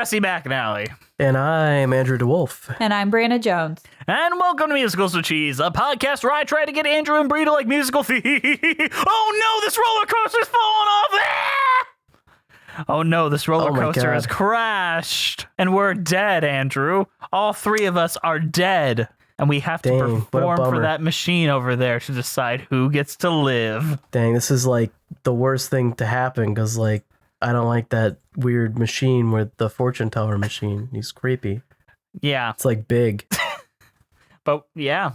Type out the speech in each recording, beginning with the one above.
Jesse McNally. And I'm Andrew DeWolf. And I'm Brianna Jones. And welcome to Musicals with Cheese, a podcast where I try to get Andrew and Bree to like musical themes. Oh no, this roller coaster's falling off! Ah! Oh no, this roller coaster has crashed. And we're dead, Andrew. All three of us are dead. And we have to perform for that machine over there to decide who gets to live. Dang, this is like the worst thing to happen because, like, I don't like that weird machine with the fortune teller machine. He's creepy. Yeah. It's like big. But yeah.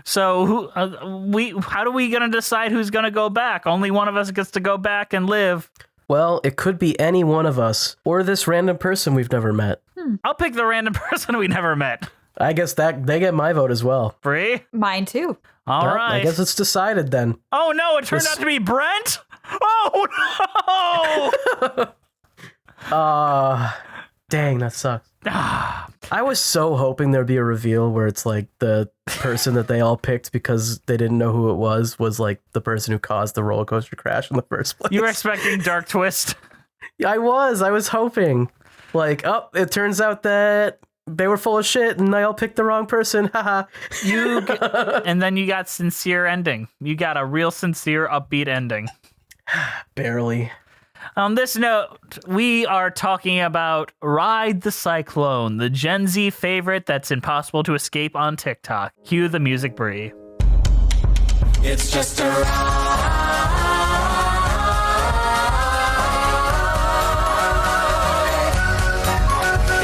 So how are we going to decide who's going to go back? Only one of us gets to go back and live. Well, it could be any one of us or this random person we've never met. I'll pick the random person we never met. I guess that they get my vote as well. Free? Mine too. All right. I guess it's decided then. Oh no, it turned out to be Brent? Oh no! Dang, that sucks. I was so hoping there'd be a reveal where it's like the person that they all picked because they didn't know who it was like the person who caused the roller coaster crash in the first place. You were expecting dark twist? I was hoping. Like, it turns out that they were full of shit and I all picked the wrong person. Haha. And then you got sincere ending. You got a real sincere upbeat ending. Barely. On this note, we are talking about Ride the Cyclone, the Gen Z favorite that's impossible to escape on TikTok. Cue the music, Bree. It's just a ride.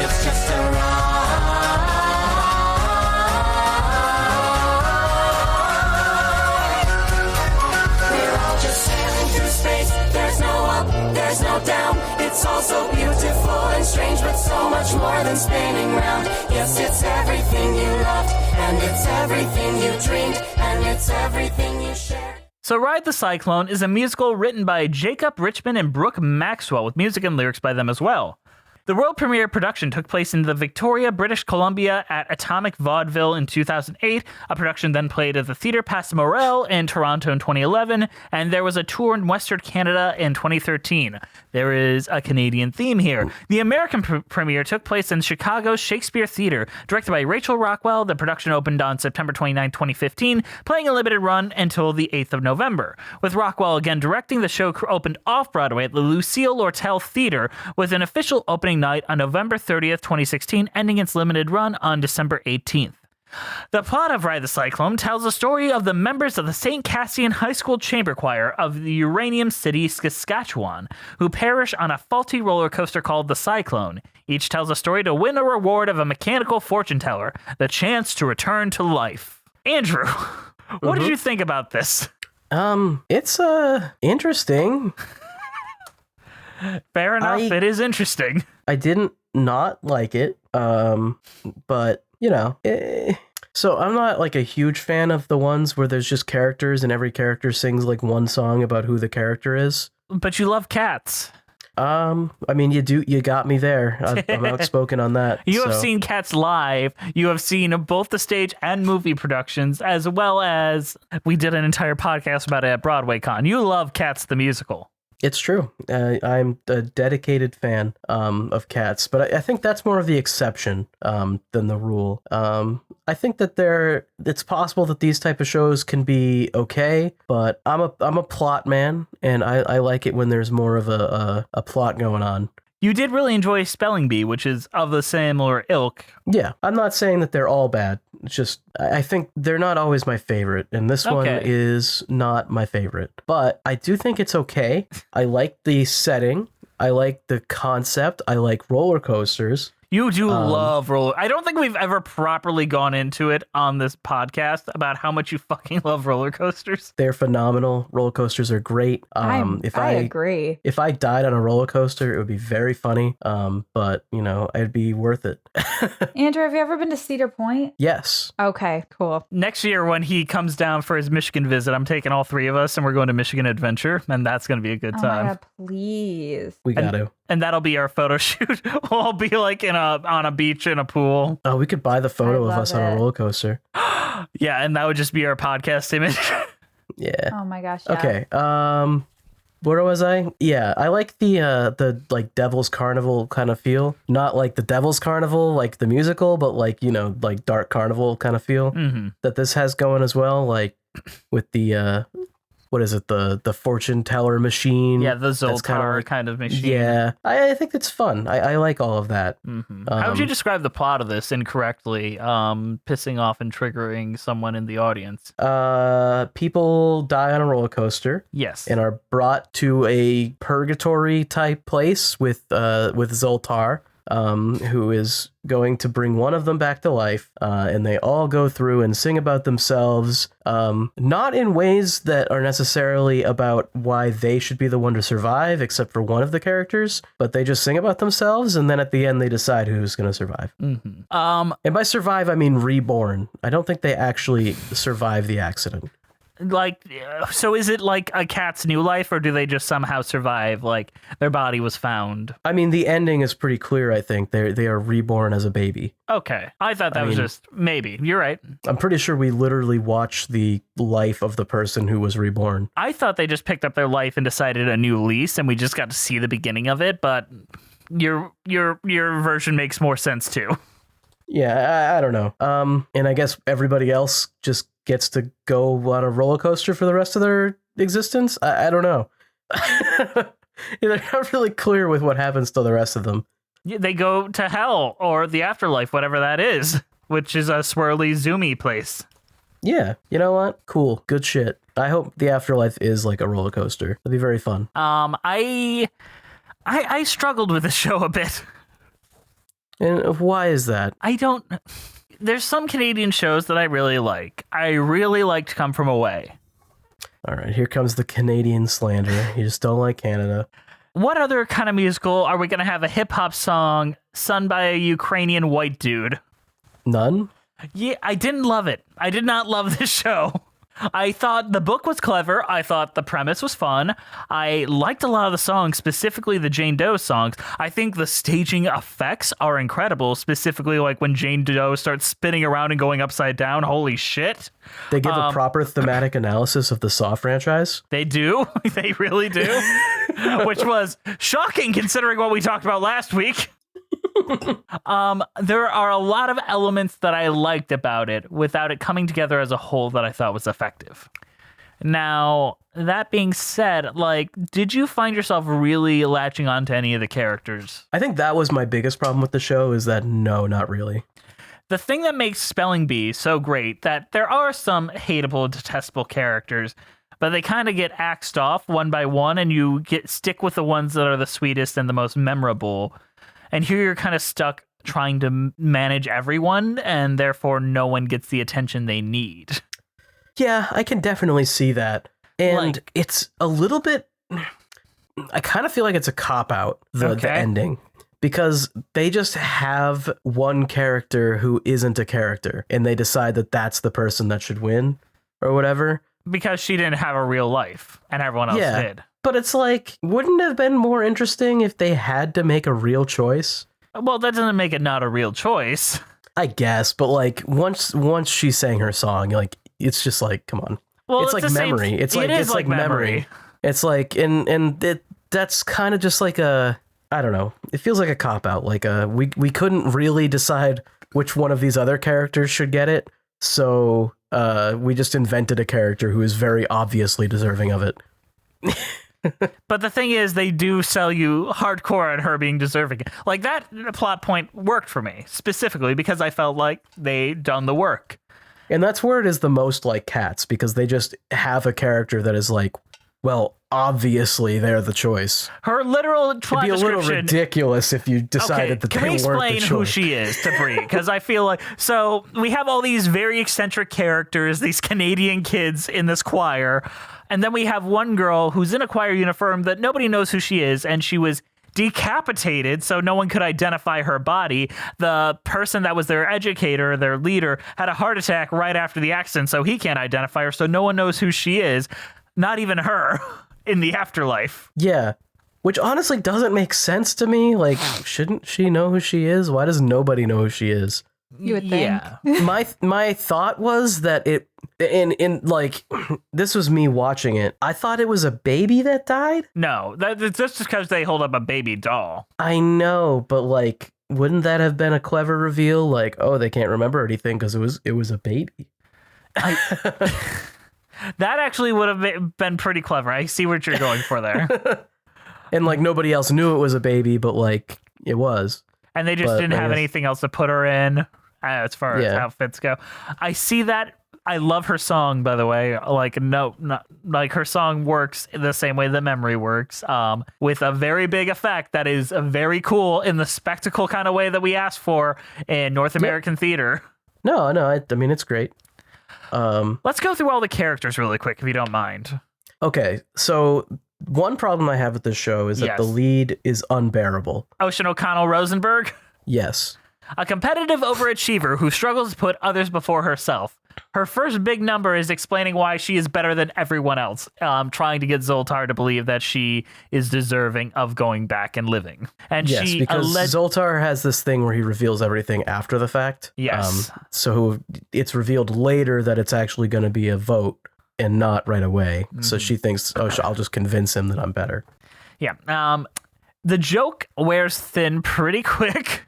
It's just a ride. We're all just sailing through space. There's no up, there's no down. It's all so beautiful and strange, but so much more than spinning round. Yes, it's everything you loved, and it's everything you dreamed, and it's everything you shared. So Ride the Cyclone is a musical written by Jacob Richmond and Brooke Maxwell, with music and lyrics by them as well. The world premiere production took place in the Victoria, British Columbia at Atomic Vaudeville in 2008. A production then played at the Theatre Pas Morel in Toronto in 2011, and there was a tour in Western Canada in 2013. There is a Canadian theme here. The American premiere took place in Chicago's Shakespeare Theatre. Directed by Rachel Rockwell, the production opened on September 29, 2015, playing a limited run until the 8th of November. With Rockwell again directing, the show opened off-Broadway at the Lucille Lortel Theatre with an official opening night on November 30th, 2016, ending its limited run on December 18th. The plot of Ride the Cyclone tells the story of the members of the St. Cassian High School Chamber Choir of the Uranium City, Saskatchewan, who perish on a faulty roller coaster called the Cyclone. Each tells a story to win a reward of a mechanical fortune teller, the chance to return to life. Andrew, what did you think about this? It's interesting. Fair enough, it is interesting. I didn't not like it, but, you know, so I'm not like a huge fan of the ones where there's just characters and every character sings like one song about who the character is. But you love cats. I mean, you got me there. I'm outspoken on that. You have seen Cats live. You have seen both the stage and movie productions, as well as we did an entire podcast about it at Broadway Con. You love Cats the musical. It's true. I'm a dedicated fan of Cats, but I think that's more of the exception than the rule. I think that it's possible that these type of shows can be okay, but I'm a plot man, and I like it when there's more of a plot going on. You did really enjoy Spelling Bee, which is of the similar ilk. Yeah, I'm not saying that they're all bad. It's just, I think they're not always my favorite, and this one is not my favorite. But I do think it's okay. I like the setting. I like the concept. I like roller coasters. You do love roller. I don't think we've ever properly gone into it on this podcast about how much you fucking love roller coasters. They're phenomenal. Roller coasters are great. I agree. If I died on a roller coaster, it would be very funny. But you know, it'd be worth it. Andrew, have you ever been to Cedar Point? Yes. Okay, cool. Next year when he comes down for his Michigan visit, I'm taking all three of us and we're going to Michigan Adventure, and that's going to be a good time. Oh my God, please. We got to. And that'll be our photo shoot. We'll all be like on a beach in a pool. Oh, we could buy the photo of us on a roller coaster. Yeah, and that would just be our podcast image. Yeah. Oh my gosh. Yeah. Okay. Where was I? Yeah, I like the like Devil's Carnival kind of feel. Not like the Devil's Carnival, like the musical, but like, you know, like Dark Carnival kind of feel that this has going as well. Like with the what is it? The fortune teller machine. Yeah, the Zoltar kind of machine. Yeah, I think it's fun. I like all of that. How would you describe the plot of this incorrectly, pissing off and triggering someone in the audience? People die on a roller coaster. Yes. And are brought to a purgatory type place with Zoltar, who is going to bring one of them back to life, and they all go through and sing about themselves, not in ways that are necessarily about why they should be the one to survive, except for one of the characters, but they just sing about themselves, and then at the end they decide who's going to survive. And by survive, I mean reborn. I don't think they actually survive the accident. Like, so is it like a cat's new life, or do they just somehow survive? Like their body was found. I mean, the ending is pretty clear. I think they are reborn as a baby. Okay, I thought that was just maybe. You're right. I'm pretty sure we literally watched the life of the person who was reborn. I thought they just picked up their life and decided a new lease, and we just got to see the beginning of it. But your version makes more sense too. Yeah, I don't know. And I guess everybody else just gets to go on a roller coaster for the rest of their existence. I don't know. They're not really clear with what happens to the rest of them. They go to hell or the afterlife, whatever that is, which is a swirly, zoomy place. Yeah, you know what? Cool, good shit. I hope the afterlife is like a roller coaster. It'll be very fun. I struggled with the show a bit. And why is that? There's some Canadian shows that I really like. I really liked Come From Away. All right, here comes the Canadian slander. You just don't like Canada. What other kind of musical are we going to have a hip-hop song sung by a Ukrainian white dude? None? Yeah, I didn't love it. I did not love this show. I thought the book was clever. I thought the premise was fun. I liked a lot of the songs, specifically the Jane Doe songs. I think the staging effects are incredible, specifically like when Jane Doe starts spinning around and going upside down. Holy shit. They give a proper thematic analysis of the Saw franchise. They do. They really do. Which was shocking considering what we talked about last week. There are a lot of elements that I liked about it without it coming together as a whole that I thought was effective. Now, that being said, like, did you find yourself really latching on to any of the characters? I think that was my biggest problem with the show, is that no, not really. The thing that makes Spelling Bee so great, that there are some hateable, detestable characters, but they kind of get axed off one by one, and you stick with the ones that are the sweetest and the most memorable. And here you're kind of stuck trying to manage everyone, and therefore no one gets the attention they need. Yeah, I can definitely see that. And it's a little bit... I kind of feel like it's a cop-out, the ending. Because they just have one character who isn't a character, and they decide that that's the person that should win, or whatever. Because she didn't have a real life, and everyone else did. But it's like, wouldn't it have been more interesting if they had to make a real choice? Well, that doesn't make it not a real choice. I guess, but like once she sang her song, like it's just like, come on. Well, it's like memory. It's like memory. It's like that's kind of just like a, I don't know. It feels like a cop out. Like we couldn't really decide which one of these other characters should get it, so we just invented a character who is very obviously deserving of it. But the thing is, they do sell you hardcore on her being deserving. Like, that plot point worked for me, specifically because I felt like they done the work. And that's where it is the most like Cats, because they just have a character that is like, well, obviously they're the choice. Her literal plot It'd be a little description... ridiculous if you decided that they weren't the choice. Can we explain who she is to Brie? Because I feel like... So, we have all these very eccentric characters, these Canadian kids in this choir, and then we have one girl who's in a choir uniform that nobody knows who she is, and she was decapitated, so no one could identify her body. The person that was their educator, their leader, had a heart attack right after the accident, so he can't identify her, so no one knows who she is. Not even her in the afterlife. Yeah, which honestly doesn't make sense to me. Like, shouldn't she know who she is? Why does nobody know who she is? You would think. Yeah. My thought was that in like, this was me watching it. I thought it was a baby that died. No, that's just because they hold up a baby doll. I know, but like, wouldn't that have been a clever reveal? Like, oh, they can't remember anything because it was a baby. That actually would have been pretty clever. I see what you're going for there. And like nobody else knew it was a baby, but like it was. And they just didn't have anything else to put her in as far as outfits go. I see that. I love her song, by the way. Like, no, not like her song works the same way that Memory works, with a very big effect that is very cool in the spectacle kind of way that we asked for in North American theater. No, I mean, it's great. Let's go through all the characters really quick, if you don't mind. Okay, so one problem I have with this show is that the lead is unbearable. Ocean O'Connell Rosenberg? Yes. A competitive overachiever who struggles to put others before herself. Her first big number is explaining why she is better than everyone else, trying to get Zoltar to believe that she is deserving of going back and living. And yes, because Zoltar has this thing where he reveals everything after the fact. Yes. So it's revealed later that it's actually going to be a vote and not right away. Mm-hmm. So she thinks, oh, I'll just convince him that I'm better. Yeah. The joke wears thin pretty quick.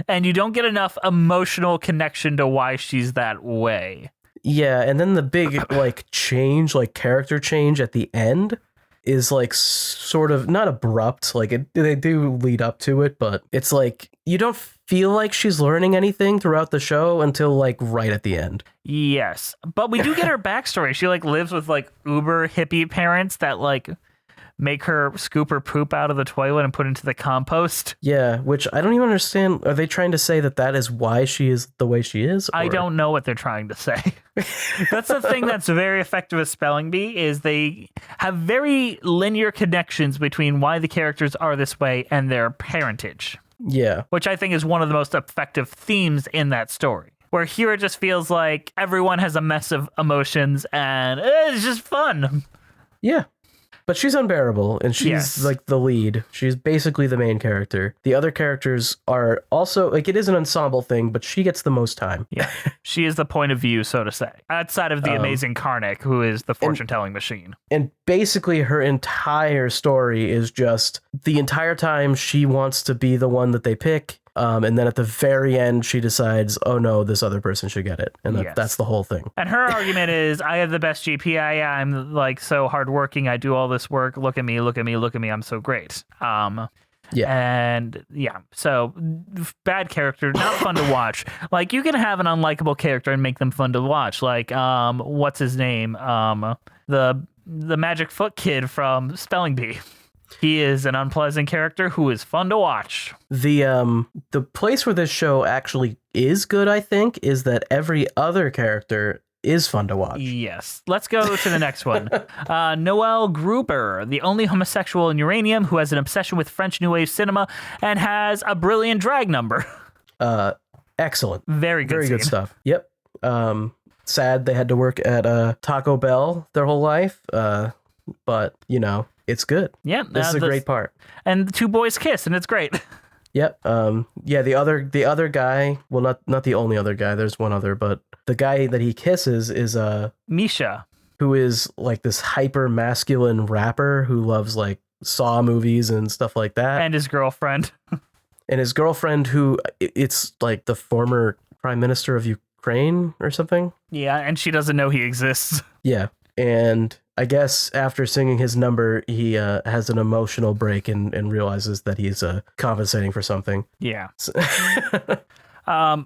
And you don't get enough emotional connection to why she's that way. Yeah, and then the big like change, like character change at the end is like sort of not abrupt. Like they do lead up to it, but it's like you don't feel like she's learning anything throughout the show until like right at the end. Yes, but we do get her backstory. She like lives with like uber hippie parents that like make her scoop her poop out of the toilet and put into the compost. Yeah, which I don't even understand. Are they trying to say that is why she is the way she is? Or? I don't know what they're trying to say. That's the thing that's very effective with Spelling Bee is they have very linear connections between why the characters are this way and their parentage. Yeah. Which I think is one of the most effective themes in that story. Where here it just feels like everyone has a mess of emotions and it's just fun. Yeah. But she's unbearable, and she's like the lead. She's basically the main character. The other characters are also, like, it is an ensemble thing, but she gets the most time. Yeah, she is the point of view, so to say. Outside of the amazing Karnak, who is the fortune-telling machine. And basically her entire story is just the entire time she wants to be the one that they pick. And then at the very end, she decides, oh no, this other person should get it. And that's the whole thing. And her argument is, I have the best GPA. I'm like so hardworking. I do all this work. Look at me, look at me, look at me. I'm so great. So bad character, not fun to watch. Like you can have an unlikable character and make them fun to watch. Like, what's his name? The Magic Foot kid from Spelling Bee. He is an unpleasant character who is fun to watch. The place where this show actually is good, I think, is that every other character is fun to watch. Yes. Let's go to the next one. Noel Gruber, the only homosexual in Uranium who has an obsession with French New Wave cinema and has a brilliant drag number. Excellent. Very good. Very good stuff. Yep. Sad they had to work at Taco Bell their whole life. But, you know, it's good. Yeah. This is a great part. And the two boys kiss, and it's great. Yep. The other guy, well, not the only other guy, there's one other, but the guy that he kisses is Misha, who is like this hyper masculine rapper who loves like Saw movies and stuff like that. And his girlfriend. And his girlfriend, who it's like the former prime minister of Ukraine or something. Yeah, and she doesn't know he exists. Yeah. And I guess after singing his number, he has an emotional break and realizes that he's compensating for something. Yeah. I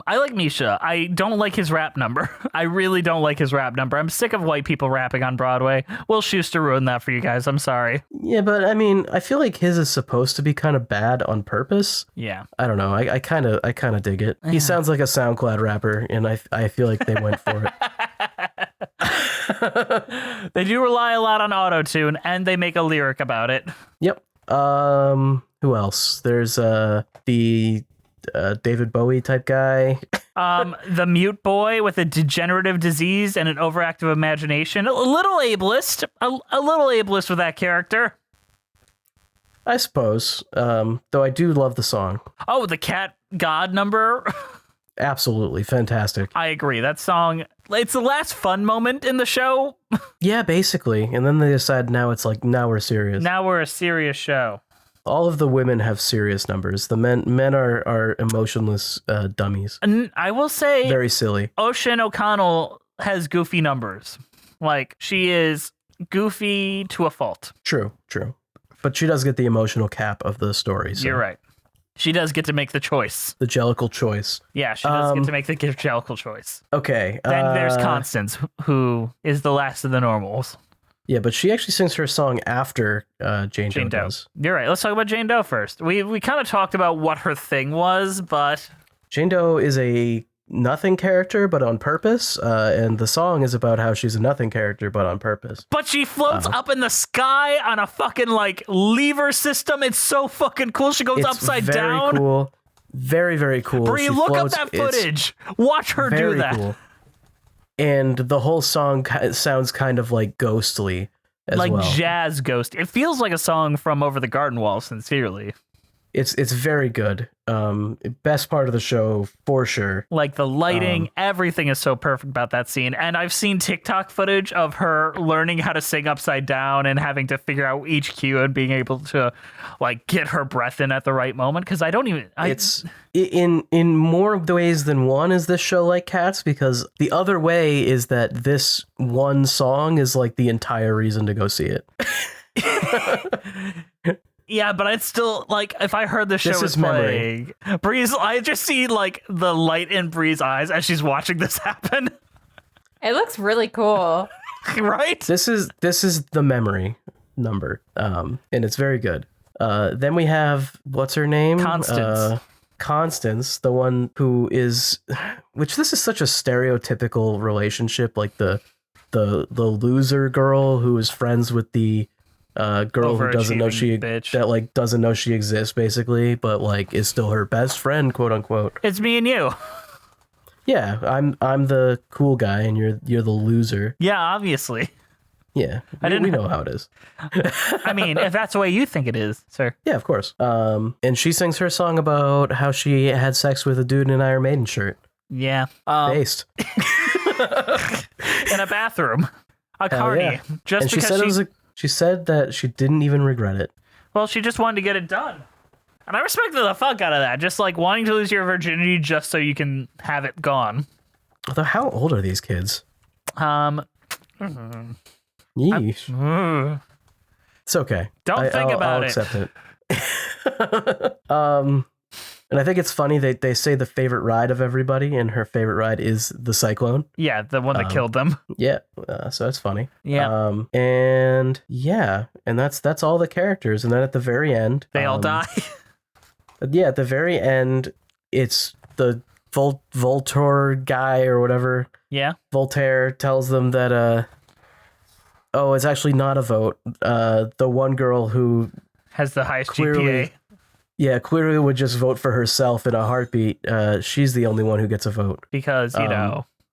like Misha. I don't like his rap number. I really don't like his rap number. I'm sick of white people rapping on Broadway. Will Schuster ruined that for you guys. I'm sorry. Yeah, but I mean, I feel like his is supposed to be kind of bad on purpose. Yeah. I don't know. I kind of dig it. He sounds like a SoundCloud rapper, and I feel like they went for it. They do rely a lot on auto-tune, and they make a lyric about it. Yep. Who else? There's the David Bowie type guy. The mute boy with a degenerative disease and an overactive imagination. A little ableist. A little ableist with that character. I suppose. Though I do love the song. Oh, the cat god number. Absolutely. Fantastic. I agree. That song, it's the last fun moment in the show. Yeah, basically. And then they decide now we're serious. Now we're a serious show. All of the women have serious numbers. The men are emotionless dummies. And I will say, Very silly. Ocean O'Connell has goofy numbers. Like, she is goofy to a fault. True. But she does get the emotional cap of the story. So. You're right. She does get to make the choice. The jellicle choice. Yeah, she does get to make the jellicle choice. Okay. Then there's Constance, who is the last of the normals. Yeah, but she actually sings her song after Jane Doe does. You're right. Let's talk about Jane Doe first. We kind of talked about what her thing was, but... Jane Doe is a nothing character, but on purpose. And the song is about how she's a nothing character, but on purpose. But she floats up in the sky on a fucking, like, lever system. It's so fucking cool. She goes upside down. Very cool. Very, very cool. Bree, look up that footage. Watch her do that. Cool. And the whole song sounds kind of like ghostly as like well. Jazz ghost. It feels like a song from Over the Garden Wall, sincerely. It's very good. Best part of the show for sure. Like the lighting, everything is so perfect about that scene. And I've seen TikTok footage of her learning how to sing upside down and having to figure out each cue and being able to like get her breath in at the right moment. Because it's in more ways than one is this show like Cats, because the other way is that this one song is like the entire reason to go see it. Yeah, but I'd still, like, if I heard the show was playing, Bree's, I just see, like, the light in Bree's eyes as she's watching this happen. It looks really cool. Right? This is the memory number, and it's very good. Then we have, what's her name? Constance, the one who is, which this is such a stereotypical relationship, like the loser girl who is friends with the girl who doesn't know doesn't know she exists, basically, but like is still her best friend, quote unquote. It's me and you. Yeah, I'm the cool guy and you're the loser. Yeah, obviously. Yeah, we know how it is. I mean, if that's the way you think it is, sir. Yeah, of course. And she sings her song about how she had sex with a dude in an Iron Maiden shirt. Yeah. Based. In a bathroom. A carny. Yeah. Just and because she said that she didn't even regret it. Well, she just wanted to get it done. And I respected the fuck out of that. Just like wanting to lose your virginity just so you can have it gone. Although, how old are these kids? Yeesh. It's okay. Don't think about I'll it. accept it. And I think it's funny that they say the favorite ride of everybody, and her favorite ride is the Cyclone. Yeah, the one that killed them. Yeah, so that's funny. Yeah. And that's all the characters. And then at the very end, they all die. Yeah, at the very end, it's the Voltaire guy or whatever. Yeah. Voltaire tells them that it's actually not a vote. The one girl who has the highest GPA. Yeah, clearly would just vote for herself in a heartbeat. She's the only one who gets a vote. Because,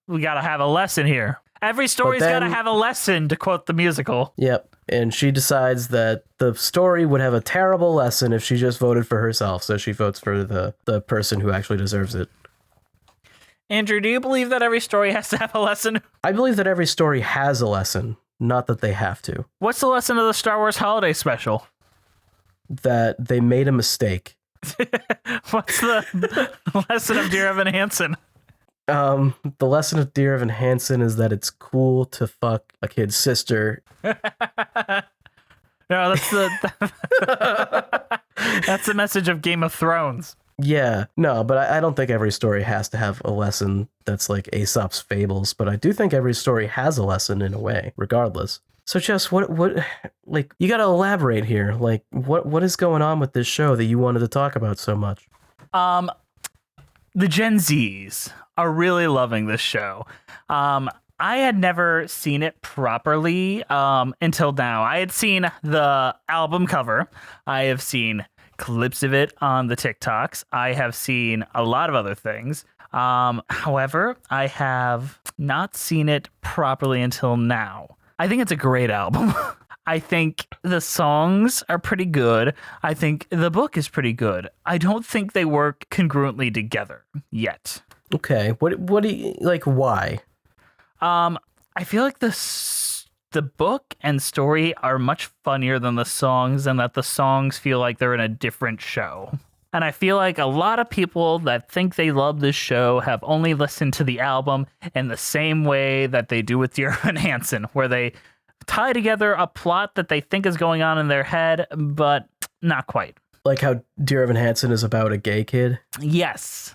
we got to have a lesson here. Every story's got to have a lesson, to quote the musical. Yep. And she decides that the story would have a terrible lesson if she just voted for herself. So she votes for the person who actually deserves it. Andrew, do you believe that every story has to have a lesson? I believe that every story has a lesson, not that they have to. What's the lesson of the Star Wars Holiday Special? That they made a mistake. What's the lesson of Dear Evan Hansen? The lesson of Dear Evan Hansen is that it's cool to fuck a kid's sister. No, that's the message of Game of Thrones. Yeah, no, but I don't think every story has to have a lesson that's like Aesop's fables, but I do think every story has a lesson in a way, regardless. So Jess, what like, you got to elaborate here. Like, what is going on with this show that you wanted to talk about so much? The Gen Zs are really loving this show. I had never seen it properly until now. I had seen the album cover. I have seen clips of it on the TikToks. I have seen a lot of other things. However, I have not seen it properly until now. I think it's a great album. I think the songs are pretty good. I think the book is pretty good. I don't think they work congruently together yet. Okay. What do you like? Why? I feel like the book and story are much funnier than the songs, and that the songs feel like they're in a different show. And I feel like a lot of people that think they love this show have only listened to the album in the same way that they do with Dear Evan Hansen, where they tie together a plot that they think is going on in their head, but not quite. Like how Dear Evan Hansen is about a gay kid? Yes,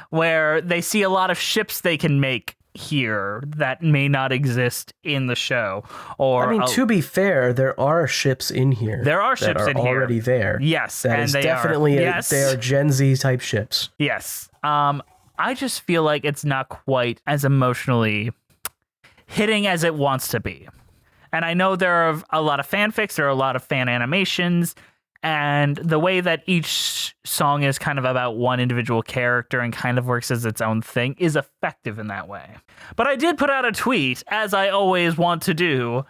where they see a lot of ships they can make here that may not exist in the show. Or I mean, to be fair, there are ships in here. There are ships in here already there. Yes, that and is they definitely are. Yes. They are Gen Z type ships. Yes. I just feel like it's not quite as emotionally hitting as it wants to be. And I know there are a lot of fanfics, there are a lot of fan animations, and the way that each song is kind of about one individual character and kind of works as its own thing is effective in that way. But I did put out a tweet, as I always want to do,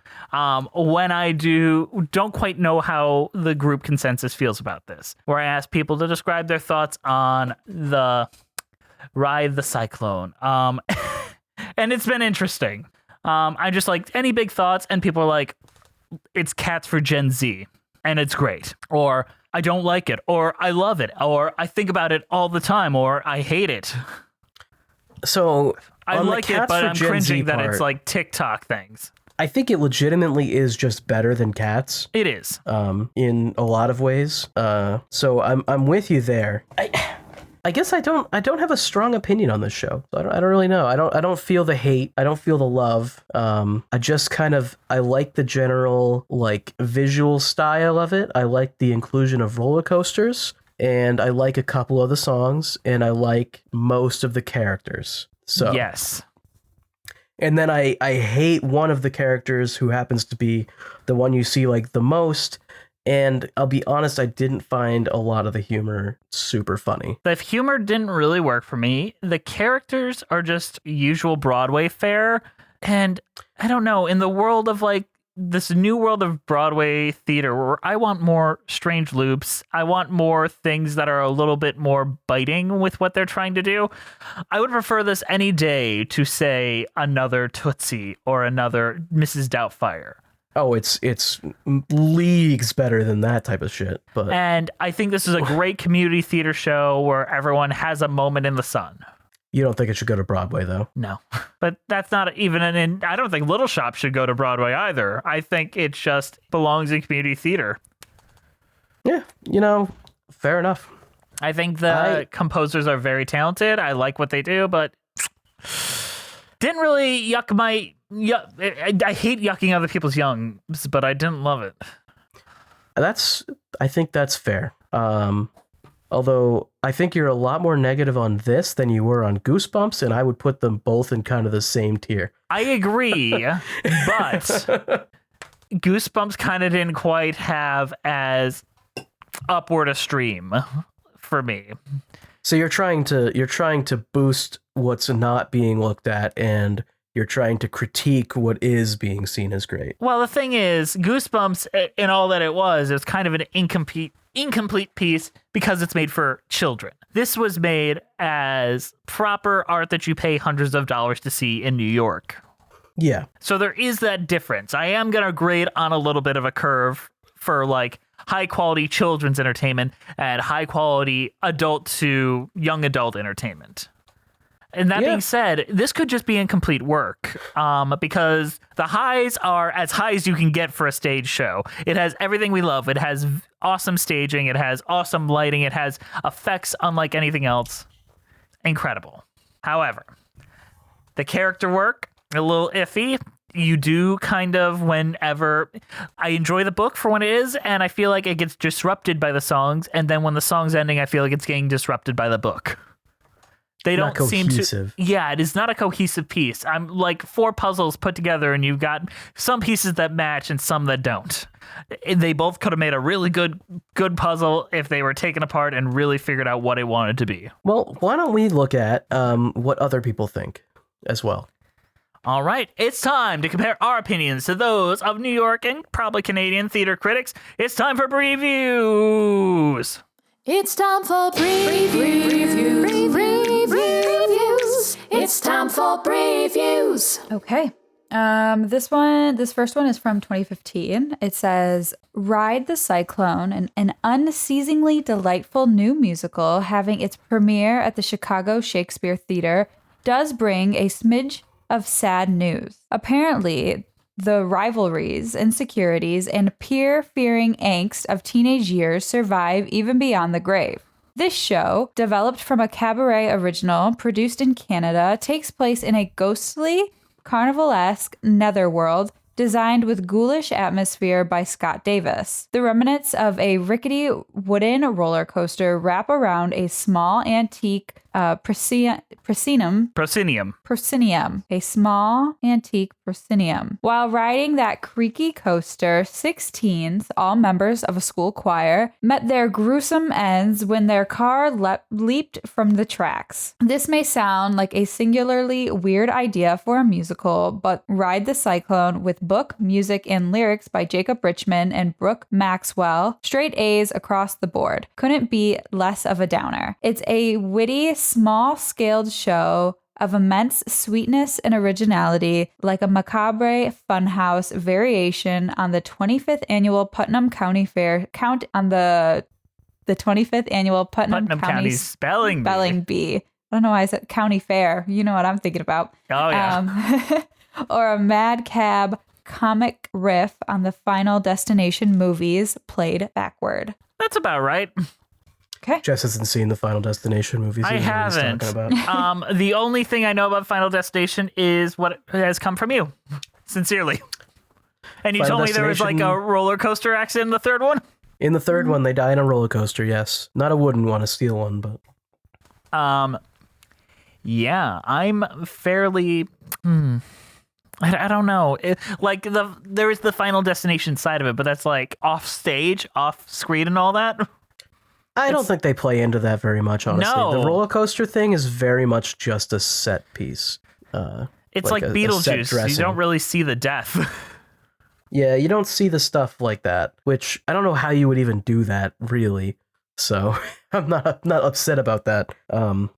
when I don't quite know how the group consensus feels about this, where I asked people to describe their thoughts on the Ride the Cyclone. And it's been interesting. I just like any big thoughts, and people are like, it's Cats for Gen Z. And it's great, or I don't like it, or I love it, or I think about it all the time, or I hate it. So I like it, but I'm cringing that it's like TikTok things. I think it legitimately is just better than Cats. It is. In a lot of ways. So I'm with you there. I guess I don't have a strong opinion on this show. I don't really know. I don't feel the hate. I don't feel the love. I just I like the general like visual style of it. I like the inclusion of roller coasters, and I like a couple of the songs, and I like most of the characters. So yes. And then I hate one of the characters who happens to be the one you see like the most. And I'll be honest, I didn't find a lot of the humor super funny. The humor didn't really work for me. The characters are just usual Broadway fare. And I don't know, in the world of like this new world of Broadway theater where I want more strange loops, I want more things that are a little bit more biting with what they're trying to do. I would prefer this any day to say another Tootsie or another Mrs. Doubtfire. Oh, it's leagues better than that type of shit. But and I think this is a great community theater show where everyone has a moment in the sun. You don't think it should go to Broadway, though? No, but that's not even I don't think Little Shop should go to Broadway either. I think it just belongs in community theater. Yeah, fair enough. I think the composers are very talented. I like what they do, but didn't really yuck my... I hate yucking other people's yums, but I didn't love it. I think that's fair. Although I think you're a lot more negative on this than you were on Goosebumps, and I would put them both in kind of the same tier. I agree, but Goosebumps kind of didn't quite have as upward a stream for me. So you're trying to boost what's not being looked at, and you're trying to critique what is being seen as great. Well, the thing is, Goosebumps, in all that it was kind of an incomplete piece because it's made for children. This was made as proper art that you pay hundreds of dollars to see in New York. Yeah. So there is that difference. I am going to grade on a little bit of a curve for like high quality children's entertainment and high quality adult to young adult entertainment. And that being said, this could just be incomplete work because the highs are as high as you can get for a stage show. It has everything we love. It has awesome staging. It has awesome lighting. It has effects unlike anything else. Incredible. However, the character work, a little iffy. You do kind of whenever... I enjoy the book for when it is, and I feel like it gets disrupted by the songs. And then when the song's ending, I feel like it's getting disrupted by the book. They don't seem to. Yeah, it is not a cohesive piece. I'm like 4 puzzles put together, and you've got some pieces that match and some that don't. They both could have made a really good puzzle if they were taken apart and really figured out what it wanted to be. Well, why don't we look at what other people think as well? All right, it's time to compare our opinions to those of New York and probably Canadian theater critics. It's time for previews. It's time for previews. It's time for previews. Okay. This first one is from 2015. It says, Ride the Cyclone, an unceasingly delightful new musical having its premiere at the Chicago Shakespeare Theater, does bring a smidge of sad news. Apparently, the rivalries, insecurities, and peer-fearing angst of teenage years survive even beyond the grave. This show, developed from a cabaret original produced in Canada, takes place in a ghostly, carnivalesque netherworld designed with ghoulish atmosphere by Scott Davis. The remnants of a rickety wooden roller coaster wrap around a small antique proscenium, a small antique proscenium. While riding that creaky coaster, 6 teens, all members of a school choir, met their gruesome ends when their car leaped from the tracks. This may sound like a singularly weird idea for a musical, but Ride the Cyclone, with book, music, and lyrics by Jacob Richmond and Brooke Maxwell, straight A's across the board, couldn't be less of a downer. It's a witty, small-scaled show of immense sweetness and originality, like a macabre funhouse variation on the 25th annual Putnam County Fair. Count on the 25th annual Putnam County Spelling Bee. I don't know why I said county fair. You know what I'm thinking about. Oh, yeah. Or a madcap comic riff on the Final Destination movies played backward. That's about right. Okay. Jess hasn't seen the Final Destination movies. I haven't. The only thing I know about Final Destination is what has come from you. Sincerely. And you Final told me there was like a roller coaster accident in the third one? In the third one, they die in a roller coaster, yes. Not a wooden one, a steel one, but... Yeah, I'm fairly... I don't know. There is the Final Destination side of it, but that's like off stage, off screen and all that. I don't think they play into that very much, honestly. No. The roller coaster thing is very much just a set piece. It's like Beetlejuice. You don't really see the death. Yeah, you don't see the stuff like that, which I don't know how you would even do that, really. So I'm not upset about that. And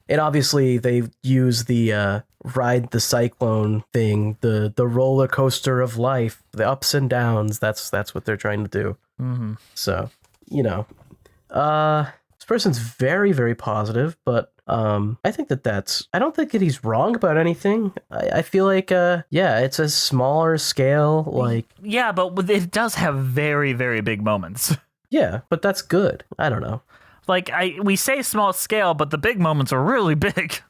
obviously they use the Ride the Cyclone thing, the roller coaster of life, the ups and downs. That's what they're trying to do. Mm-hmm. So, this person's very, very positive, but I think I don't think that he's wrong about anything. I feel like, it's a smaller scale, Yeah, but it does have very, very big moments. Yeah, but that's good. I don't know. We say small scale, but the big moments are really big.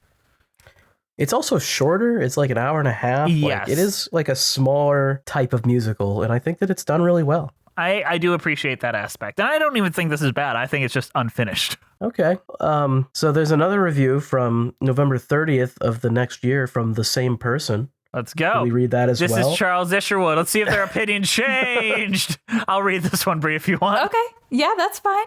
It's also shorter. It's like an hour and a half. Yes. It is like a smaller type of musical, and I think that it's done really well. I do appreciate that aspect. And I don't even think this is bad. I think it's just unfinished. Okay. So there's another review from November 30th of the next year from the same person. Let's go. Can we read that as well? This is Charles Isherwood. Let's see if their opinion changed. I'll read this one, Brie, if you want. Okay. Yeah, that's fine.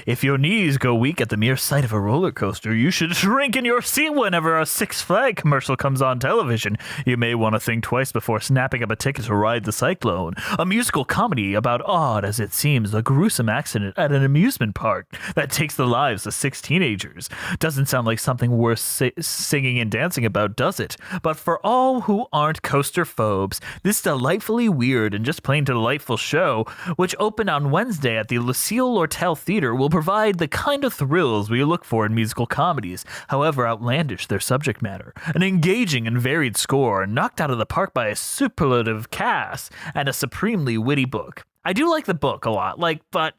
If your knees go weak at the mere sight of a roller coaster, you should shrink in your seat whenever a Six Flags commercial comes on television. You may want to think twice before snapping up a ticket to Ride the Cyclone, a musical comedy about odd as it seems a gruesome accident at an amusement park that takes the lives of 6 teenagers. Doesn't sound like something worth singing and dancing about, does it? But for all who aren't coaster phobes, this delightfully weird and just plain delightful show, which opened on Wednesday at the Lucille Lortel Theater, will provide the kind of thrills we look for in musical comedies, however outlandish their subject matter. An engaging and varied score, knocked out of the park by a superlative cast, and a supremely witty book. I do like the book a lot, but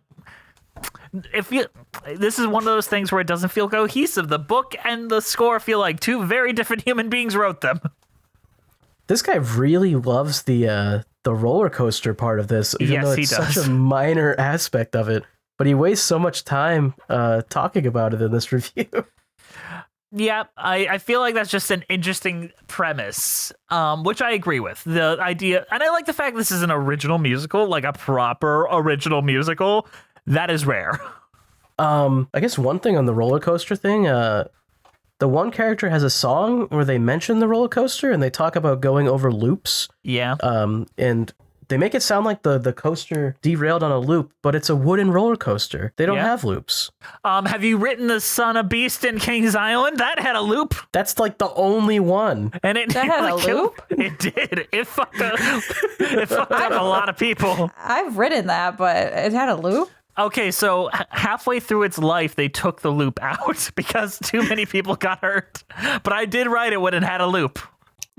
this is one of those things where it doesn't feel cohesive. The book and the score feel like two very different human beings wrote them. This guy really loves the roller coaster part of this, even though it's such a minor aspect of it. But he wastes so much time talking about it in this review. Yeah, I feel like that's just an interesting premise, which I agree with. The idea, and I like the fact this is an original musical, like a proper original musical. That is rare. I guess one thing on the roller coaster thing, the one character has a song where they mention the roller coaster and they talk about going over loops. Yeah. And They make it sound like the coaster derailed on a loop, but it's a wooden roller coaster. They don't have loops. Have you written the Son of Beast in Kings Island? That had a loop. That's like the only one. And it That had a loop? It did. It fucked up a lot of people. I've written that, but it had a loop. Okay, so halfway through its life, they took the loop out because too many people got hurt. But I did write it when it had a loop.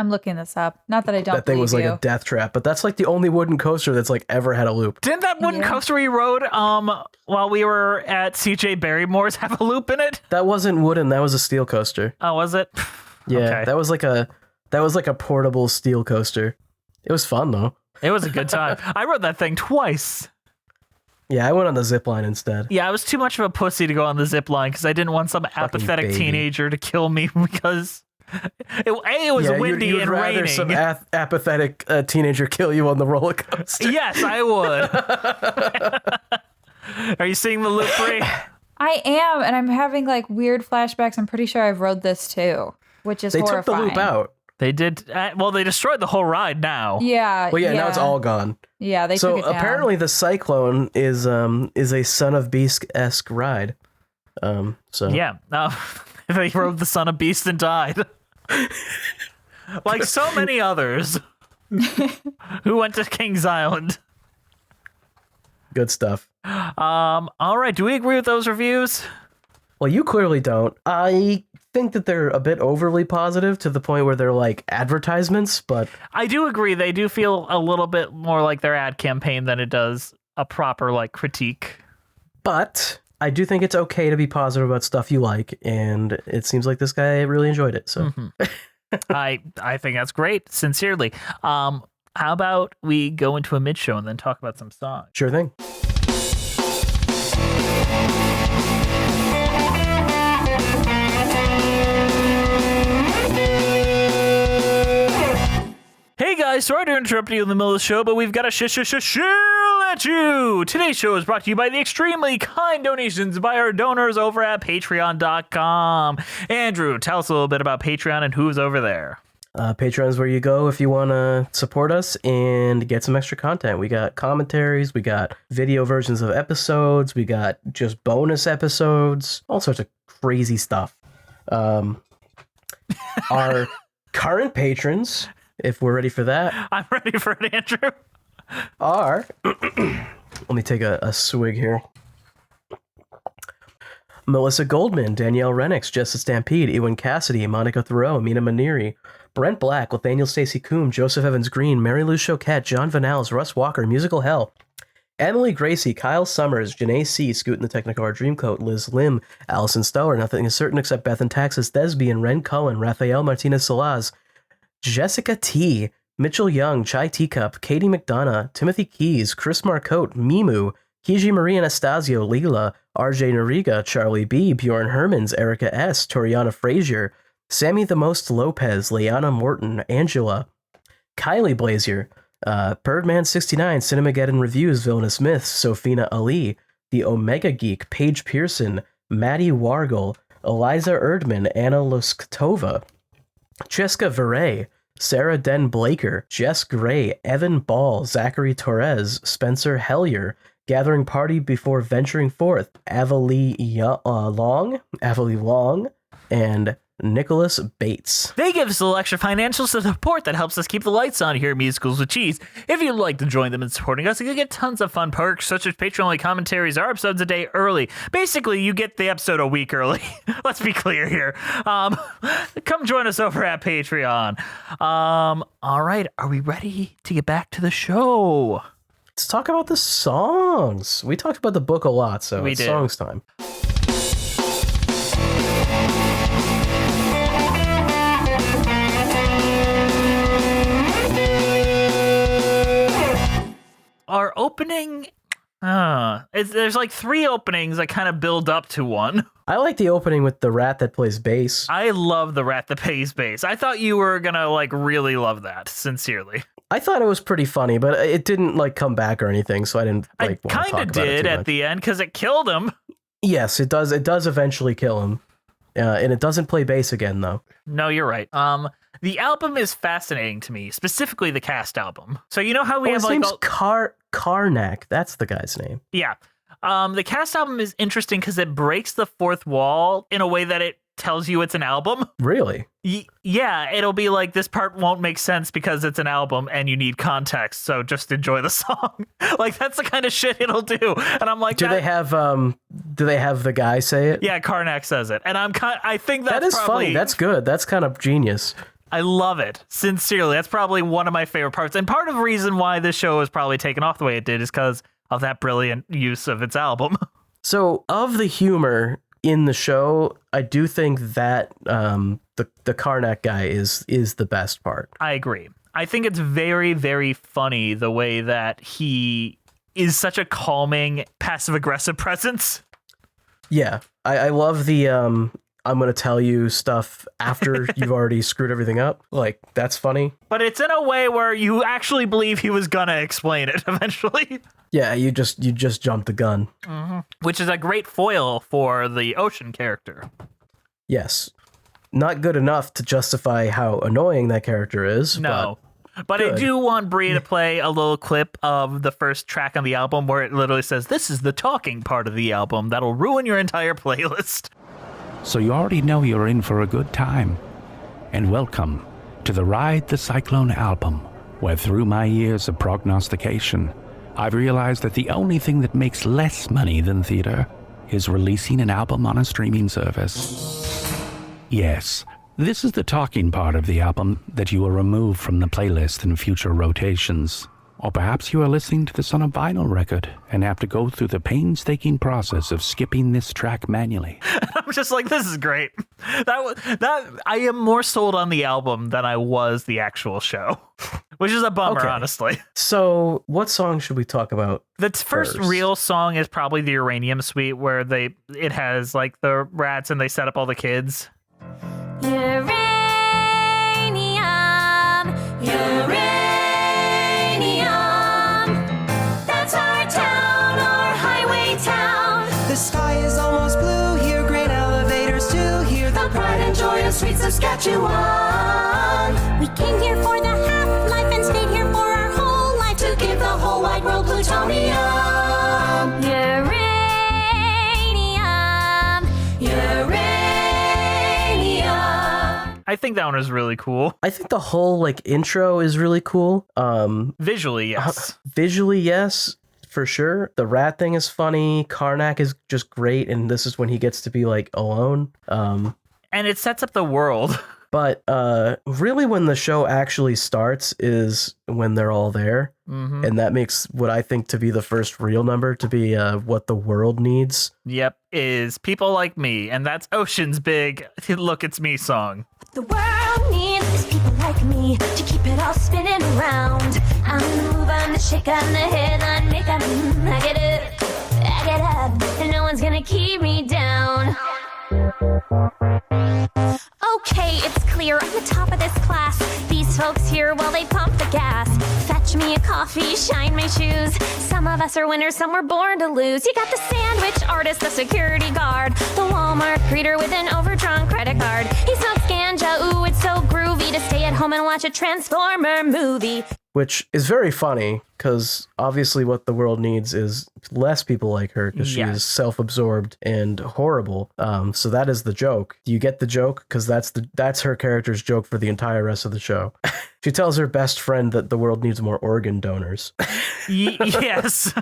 I'm looking this up. Not that I don't That thing was like you. a death trap, but that's like the only wooden coaster that's like ever had a loop. Didn't that wooden coaster we rode while we were at CJ Barrymore's have a loop in it? That wasn't wooden. That was a steel coaster. Oh, was it? Yeah, Okay. that was like a portable steel coaster. It was fun though. It was a good time. I rode that thing twice. Yeah, I went on the zip line instead. Yeah, I was too much of a pussy to go on the zip line because I didn't want some apathetic baby. teenager to kill me because it was windy you'd and rather raining. some apathetic teenager kill you on the roller coaster. Yes, I would. Are you seeing the loop, Bree? I am, and I'm having like weird flashbacks. I'm pretty sure I've rode this too, which is They took horrifying. the loop out. They did. Well, they destroyed the whole ride now. Yeah. Well, yeah, now it's all gone. Yeah, they So took it down. apparently the Cyclone is a Son of Beast-esque ride. So Yeah. They rode the Son of Beast and died. Like so many others who went to Kings Island. good stuff. All right. Do we agree with those reviews? Well, you clearly don't. I think that they're a bit overly positive to the point where they're like advertisements, but I do agree. They do feel a little bit more like their ad campaign than it does a proper like critique. I do think it's okay to be positive about stuff you like, and it seems like this guy really enjoyed it. So I think that's great. Sincerely. How about we go into a mid show and then talk about some songs? Sure thing. Hey guys, sorry to interrupt you in the middle of the show, but we've got a shill at you. Today's show is brought to you by the extremely kind donations by our donors over at patreon.com. Andrew, tell us a little bit about Patreon and who's over there. Patreon is where you go if you want to support us and get some extra content. We got commentaries, we got video versions of episodes, we got just bonus episodes, all sorts of crazy stuff. Our current patrons, if we're ready for that, I'm ready for it, Andrew. are... Let me take a swig here. Melissa Goldman, Danielle Renix, Jess Stampede, Ewan Cassidy, Monica Thoreau, Mina Maniri, Brent Black, Nathaniel Stacey Coombe, Joseph Evans Green, Mary Lou Choquette, John Vanals, Russ Walker, Musical Hell, Emily Gracie, Kyle Summers, Janae C., Scoot in the Technicolor Dreamcoat, Liz Lim, Allison Stower, Nothing is Certain Except Beth and Taxis, Thesbian, Ren Cohen, Rafael Martinez Solaz, Jessica T., Mitchell Young, Chai Teacup, Katie McDonough, Timothy Keys, Chris Marcotte, Mimu, Kiji Marie Anastasio, Leela, RJ Noriga, Charlie B., Bjorn Hermans, Erica S., Toriana Frazier, Sammy the Most Lopez, Leanna Morton, Angela, Kylie Blazier, Birdman69, Cinemageddon Reviews, Villainous Myths, Sophina Ali, The Omega Geek, Paige Pearson, Maddie Wargle, Eliza Erdman, Anna Loskatova, Cheska Veray, Sarah Den Blaker, Jess Gray, Evan Ball, Zachary Torres, Spencer Hellier, Gathering Party Before Venturing Forth, Avalie Long, and Nicholas Bates. They give us a little extra financial support that helps us keep the lights on here at Musicals with Cheese. If you'd like to join them in supporting us, you can get tons of fun perks, such as Patreon-only commentaries or episodes a day early. Basically, you get the episode a week early. Let's be clear here. Come join us over at Patreon. All right, are we ready to get back to the show? Let's talk about the songs. We talked about the book a lot, so it's songs time. Our opening, there's like three openings that kind of build up to one. I like the opening with the rat that plays bass. I love the rat that plays bass. I thought you were gonna like really love that, sincerely. I thought it was pretty funny, but it didn't like come back or anything, so I didn't like want to talk kind about of it did too at much. the end because it killed him. Yes, it does. It does eventually kill him, and it doesn't play bass again though. No, you're right. The album is fascinating to me, specifically the cast album. So you know how we have his like name's Karnak. That's the guy's name. yeah. The cast album is interesting because it breaks the fourth wall in a way that it tells you it's an album. Really? Yeah, it'll be like this part won't make sense because it's an album and you need context, so just enjoy the song. Like that's the kind of shit it'll do. And I'm like, do they have the guy say it? Yeah, Karnak says it. And I think that is probably funny. That's good. That's kind of genius. I love it. Sincerely. That's probably one of my favorite parts. And part of the reason why this show was probably taken off the way it did is because of that brilliant use of its album. So of the humor in the show, I do think that the Karnak guy is the best part. I agree. I think it's very, very funny the way that he is such a calming, passive-aggressive presence. Yeah, I love the I'm going to tell you stuff after you've already screwed everything up. Like, that's funny. But it's in a way where you actually believe he was going to explain it eventually. Yeah, you just jumped the gun. Mm-hmm. Which is a great foil for the Ocean character. Yes. Not good enough to justify how annoying that character is. No. But I do want Brie to play a little clip of the first track on the album where it literally says, "This is the talking part of the album that'll ruin your entire playlist." So you already know you're in for a good time. And welcome to the Ride the Cyclone album, where through my years of prognostication, I've realized that the only thing that makes less money than theater is releasing an album on a streaming service. Yes, this is the talking part of the album that you will remove from the playlist in future rotations. Or perhaps you are listening to this on a vinyl record and have to go through the painstaking process of skipping this track manually. I'm just like, this is great. That I am more sold on the album than I was the actual show, which is a bummer, honestly. So what song should we talk about? The first real song is probably the Uranium Suite, where it has like the rats and they set up all the kids. Uranium, that's our town, our highway town. The sky is almost blue here, grain elevators too here. The pride and joy of sweet Saskatchewan. We came here for the half-life and stayed here for our whole life to give the whole wide world plutonium. I think that one is really cool. I think the whole like intro is really cool. Visually, yes. Visually, yes, for sure. The rat thing is funny. Karnak is just great, and this is when he gets to be like alone. And it sets up the world. But really when the show actually starts is when they're all there. Mm-hmm. And that makes what I think to be the first real number to be what the world needs. Yep, is People Like Me. And that's Ocean's big Look It's Me song. The world needs people like me to keep it all spinning around. I'm the move, I'm the shake, I'm the headline, make I get up, and no one's gonna keep me down. Okay, it's clear I'm the top of this class. These folks here, well, they pump the gas. Fetch me a coffee, shine my shoes. Some of us are winners, some were born to lose. You got the sandwich artist, the security guard, the Walmart greeter with an overdrawn credit card. He smokes ganja, ooh, it's so groovy to stay at home and watch a Transformer movie. Which is very funny, because obviously what the world needs is less people like her, because she is self-absorbed and horrible. So that is the joke. Do you get the joke? Because that's her character's joke for the entire rest of the show. She tells her best friend that the world needs more organ donors. Yes.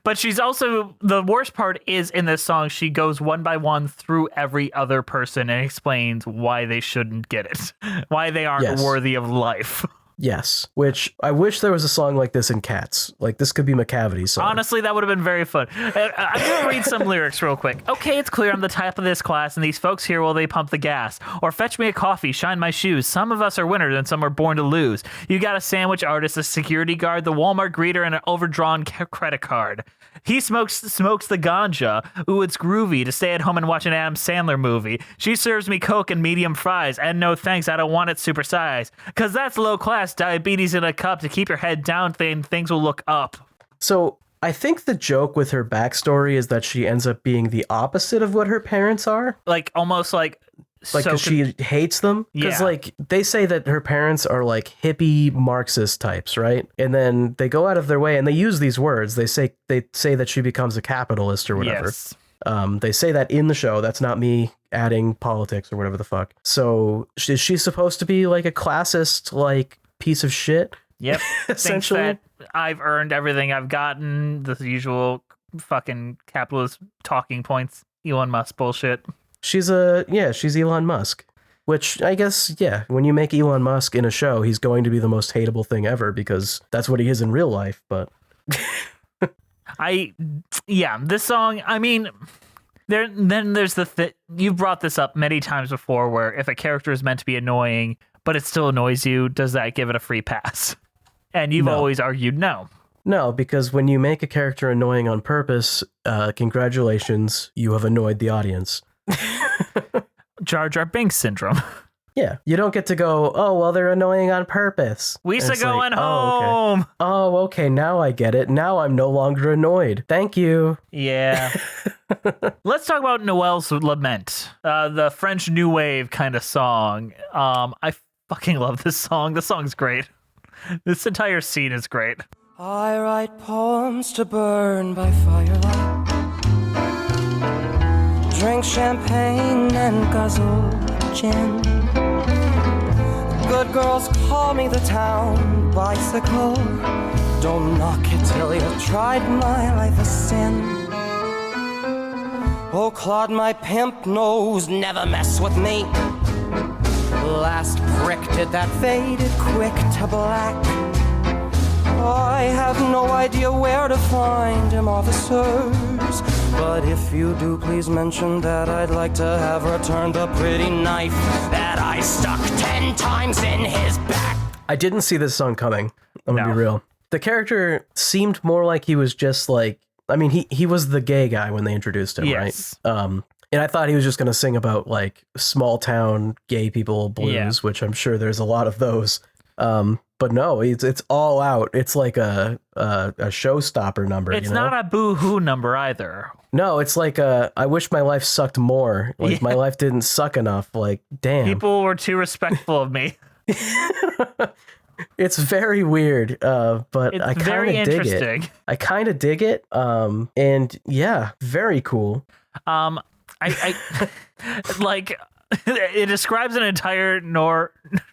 But she's also, the worst part is in this song, she goes one by one through every other person and explains why they shouldn't get it, why they aren't worthy of life. Yes, which I wish there was a song like this in Cats. Like, this could be McCavity's song. Honestly, that would have been very fun. I'm going to read some lyrics real quick. Okay, it's clear I'm the type of this class, and these folks here, well, they pump the gas. Or fetch me a coffee, shine my shoes. Some of us are winners, and some are born to lose. You got a sandwich artist, a security guard, the Walmart greeter, and an overdrawn credit card. He smokes the ganja. Ooh, it's groovy to stay at home and watch an Adam Sandler movie. She serves me Coke and medium fries. And no thanks, I don't want it supersized. Because that's low class diabetes in a cup. To keep your head down, things will look up. So I think the joke with her backstory is that she ends up being the opposite of what her parents are. Like, almost like... Like, because she hates them. Because, Yeah. like, they say that her parents are, like, hippie Marxist types, right? And then they go out of their way, and they use these words. They say that she becomes a capitalist or whatever. Yes. They say that in the show. That's not me adding politics or whatever the fuck. So, is she supposed to be, like, a classist, like, piece of shit? Yep. Essentially. Thinks that I've earned everything I've gotten. The usual fucking capitalist talking points. Elon Musk bullshit. She's Elon Musk, which I guess, yeah, when you make Elon Musk in a show, he's going to be the most hateable thing ever because that's what he is in real life. But this song, I mean, there's you've brought this up many times before where if a character is meant to be annoying, but it still annoys you, does that give it a free pass? And you've always argued no. No, because when you make a character annoying on purpose, congratulations, you have annoyed the audience. Jar Jar Binks syndrome. Yeah, you don't get to go, oh, well, they're annoying on purpose. Lisa going home. Oh, okay. Oh, okay, now I get it. Now I'm no longer annoyed. Thank you. Yeah. Let's talk about Noel's Lament, the French New Wave kind of song. I fucking love this song. The song's great. This entire scene is great. I write poems to burn by firelight, drink champagne and guzzle gin. Good girls call me the town bicycle. Don't knock it till you've tried my life a sin. Oh, Claude, my pimp knows never mess with me. Last prick did that faded quick to black. I have no idea where to find him, officers. But if you do, please mention that I'd like to have returned the pretty knife that I stuck 10 times in his back. I didn't see this song coming. I'm gonna be real. The character seemed more like he was just like, I mean, he was the gay guy when they introduced him, Yes. right? And I thought he was just gonna sing about like small town gay people blues, which I'm sure there's a lot of those. But no, it's all out. It's like a showstopper number. It's not a boo-hoo number either. No, it's like I wish my life sucked more. Like my life didn't suck enough. Like, damn. People were too respectful of me. It's very weird, but It's I kind very of dig interesting. it. I kind of dig it. And yeah, very cool. I like it describes an entire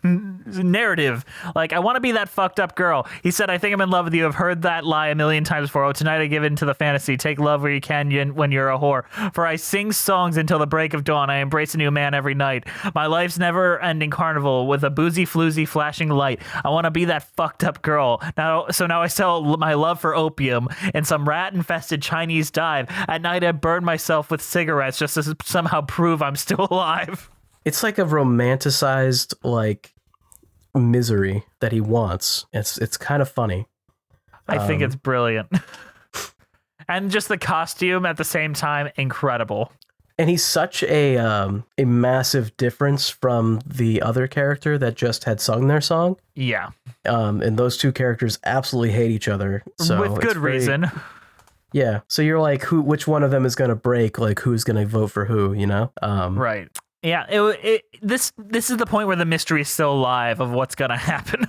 narrative. Like, I want to be that fucked up girl. He said, I think I'm in love with you. I've heard that lie a million times before. Oh, tonight I give in to the fantasy. Take love where you can when you're a whore. For I sing songs until the break of dawn. I embrace a new man every night. My life's never-ending carnival with a boozy, floozy, flashing light. I want to be that fucked up girl. Now I sell my love for opium in some rat-infested Chinese dive. At night I burn myself with cigarettes just to somehow prove I'm still alive. It's like a romanticized like misery that he wants. It's kind of funny. I think it's brilliant. And just the costume at the same time, incredible. And he's such a massive difference from the other character that just had sung their song. Yeah. And those two characters absolutely hate each other. So with good reason. Yeah. So you're like, which one of them is going to break? Like, who's going to vote for who, you know? Right. Yeah. This is the point where the mystery is still alive of what's going to happen.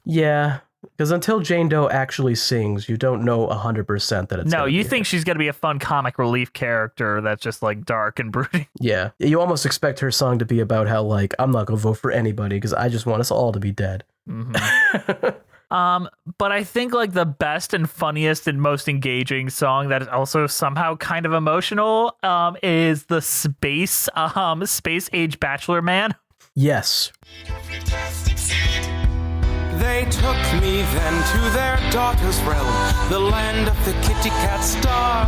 Yeah. Because until Jane Doe actually sings, you don't know 100% that it's. No, you think she's going to be a fun comic relief character that's just like dark and brooding. Yeah. You almost expect her song to be about how, like, I'm not going to vote for anybody because I just want us all to be dead. Mm-hmm. But I think like the best and funniest and most engaging song that is also somehow kind of emotional is the space age bachelor man. Yes. They took me then to their daughter's realm, the land of the kitty cat star.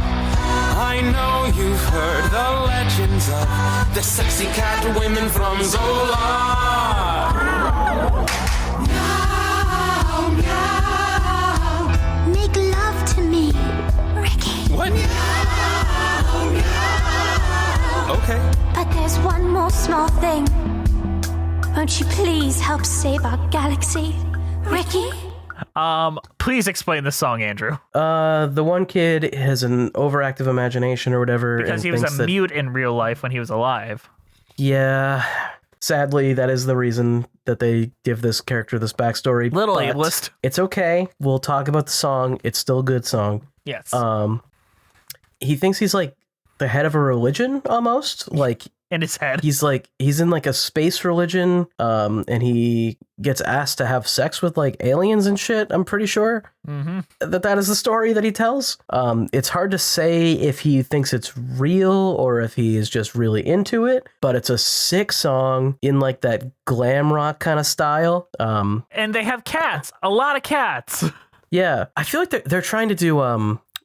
I know you've heard the legends of the sexy cat women from Zola. Make love to me, Ricky. What? Okay. But there's one more small thing. Won't you please help save our galaxy, Ricky? Please explain this song, Andrew. The one kid has an overactive imagination or whatever. Because and he was thinks a mute in real life when he was alive. Yeah. Sadly, that is the reason that they give this character this backstory. Little but ableist. It's okay. We'll talk about the song. It's still a good song. Yes. He thinks he's like the head of a religion almost. Like in his head. He's in like a space religion. And he gets asked to have sex with like aliens and shit. I'm pretty sure that is the story that he tells. It's hard to say if he thinks it's real or if he is just really into it, but it's a sick song in like that glam rock kind of style. And they have cats, a lot of cats. Yeah. I feel like they're trying to do,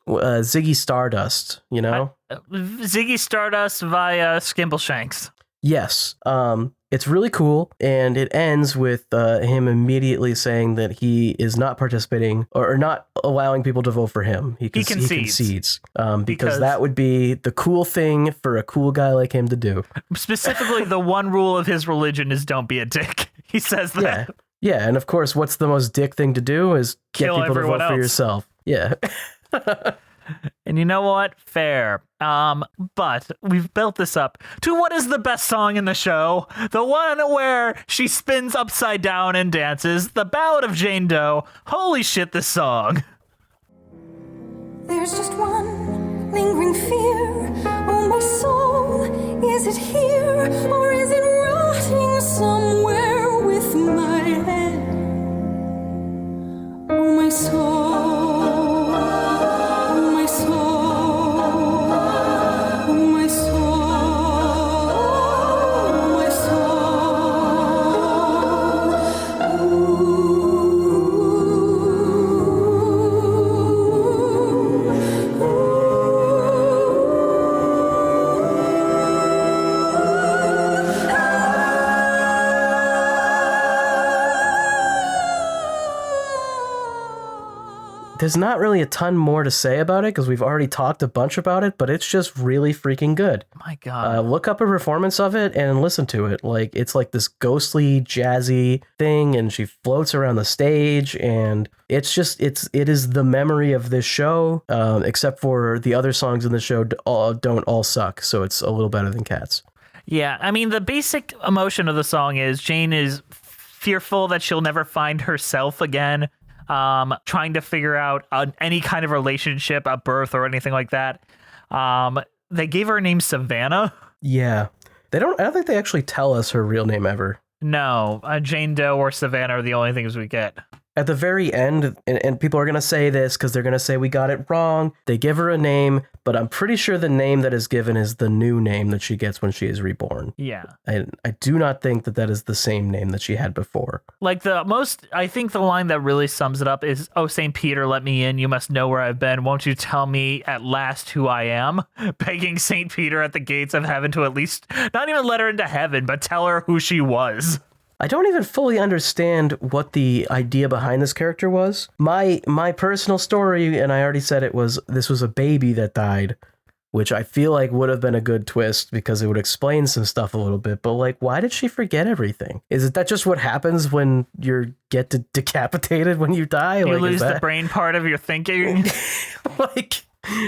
Ziggy Stardust, you know? Ziggy Stardust via Skimbleshanks. Yes. It's really cool, and it ends with him immediately saying that he is not participating or not allowing people to vote for him. He concedes. Because that would be the cool thing for a cool guy like him to do. Specifically, the one rule of his religion is don't be a dick. He says that. Yeah, and of course, what's the most dick thing to do is Kill get people to vote everyone for else. yourself. Yeah. And you know what? Fair. But we've built this up to what is the best song in the show. The one where she spins upside down and dances. The Ballad of Jane Doe. Holy shit, this song. There's just one lingering fear. Oh, my soul, is it here or is it rotting somewhere with my head? Oh, my soul. Oh, my soul. Oh, my soul. Oh, my There's not really a ton more to say about it because we've already talked a bunch about it, but it's just really freaking good. My God. Look up a performance of it and listen to it. Like, it's like this ghostly, jazzy thing, and she floats around the stage, and it is the memory of this show, except for the other songs in the show don't all suck, so it's a little better than Cats. Yeah, I mean, the basic emotion of the song is Jane is fearful that she'll never find herself again. Trying to figure out any kind of relationship at birth or anything like that. They gave her a name Savannah. Yeah. I don't think they actually tell us her real name ever. No, Jane Doe or Savannah are the only things we get. At the very end, and people are going to say this because they're going to say we got it wrong. They give her a name, but I'm pretty sure the name that is given is the new name that she gets when she is reborn. Yeah. I do not think that is the same name that she had before. Like I think the line that really sums it up is, "Oh, St. Peter, let me in. You must know where I've been. Won't you tell me at last who I am?" Begging St. Peter at the gates of heaven to at least not even let her into heaven, but tell her who she was. I don't even fully understand what the idea behind this character was. My personal story, and I already said this was a baby that died, which I feel like would have been a good twist because it would explain some stuff a little bit. But like, why did she forget everything? Is that just what happens when you get decapitated when you die? You lose the brain part of your thinking. Like,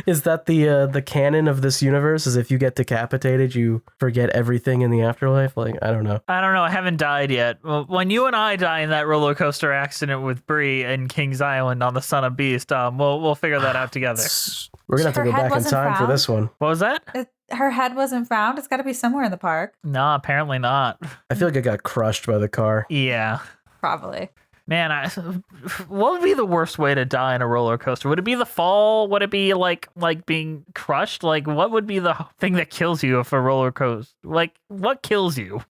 is that the canon of this universe? Is if you get decapitated, you forget everything in the afterlife? Like, I don't know. I haven't died yet. Well, when you and I die in that roller coaster accident with Bree and King's Island on the Son of Beast, we'll figure that out together. We're gonna have to go back in time for this one. What was that? Her head wasn't found. It's got to be somewhere in the park. No, apparently not. I feel like it got crushed by the car. Yeah. Probably. Man, what would be the worst way to die in a roller coaster? Would it be the fall? Would it be like being crushed? Like, what would be the thing that kills you if a roller coaster? Like, what kills you?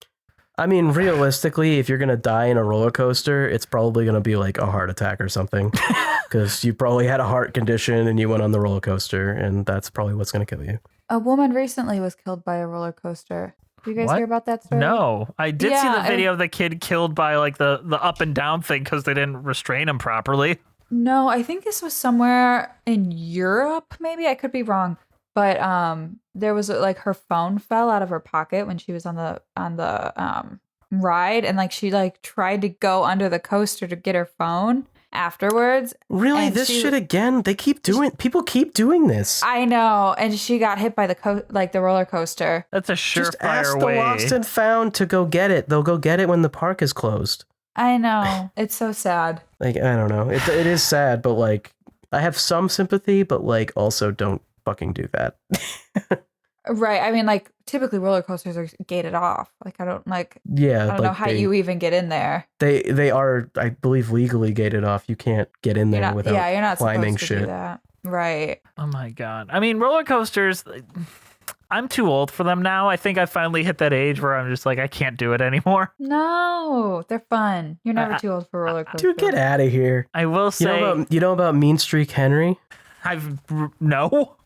I mean, realistically, if you're going to die in a roller coaster, it's probably going to be like a heart attack or something. Because you probably had a heart condition and you went on the roller coaster, and that's probably what's going to kill you. A woman recently was killed by a roller coaster. Did you guys What? hear about that story? No, I did see the video of the kid killed by like the up and down thing because they didn't restrain him properly. No, I think this was somewhere in Europe. Maybe I could be wrong, but there was like her phone fell out of her pocket when she was on the ride, and like she like tried to go under the coaster to get her phone, afterwards. Really, and this shit again? People keep doing this. I know, and she got hit by the roller coaster. That's a Just ask surefire the way. lost and found to go get it. They'll go get it when the park is closed. I know. It's so sad. Like, I don't know. It is sad, but like, I have some sympathy, but like, also don't fucking do that. Right. I mean, like, typically roller coasters are gated off. Like, I don't Yeah, I don't know how you even get in there. They are, I believe, legally gated off. You can't get in there without you're not climbing supposed to shit. do that. Right. Oh my God. I mean, roller coasters, I'm too old for them now. I think I finally hit that age where I'm just like, I can't do it anymore. No, they're fun. You're never too old for roller coasters. Dude, get out of here. I will say, You know about Mean Streak Henry? No.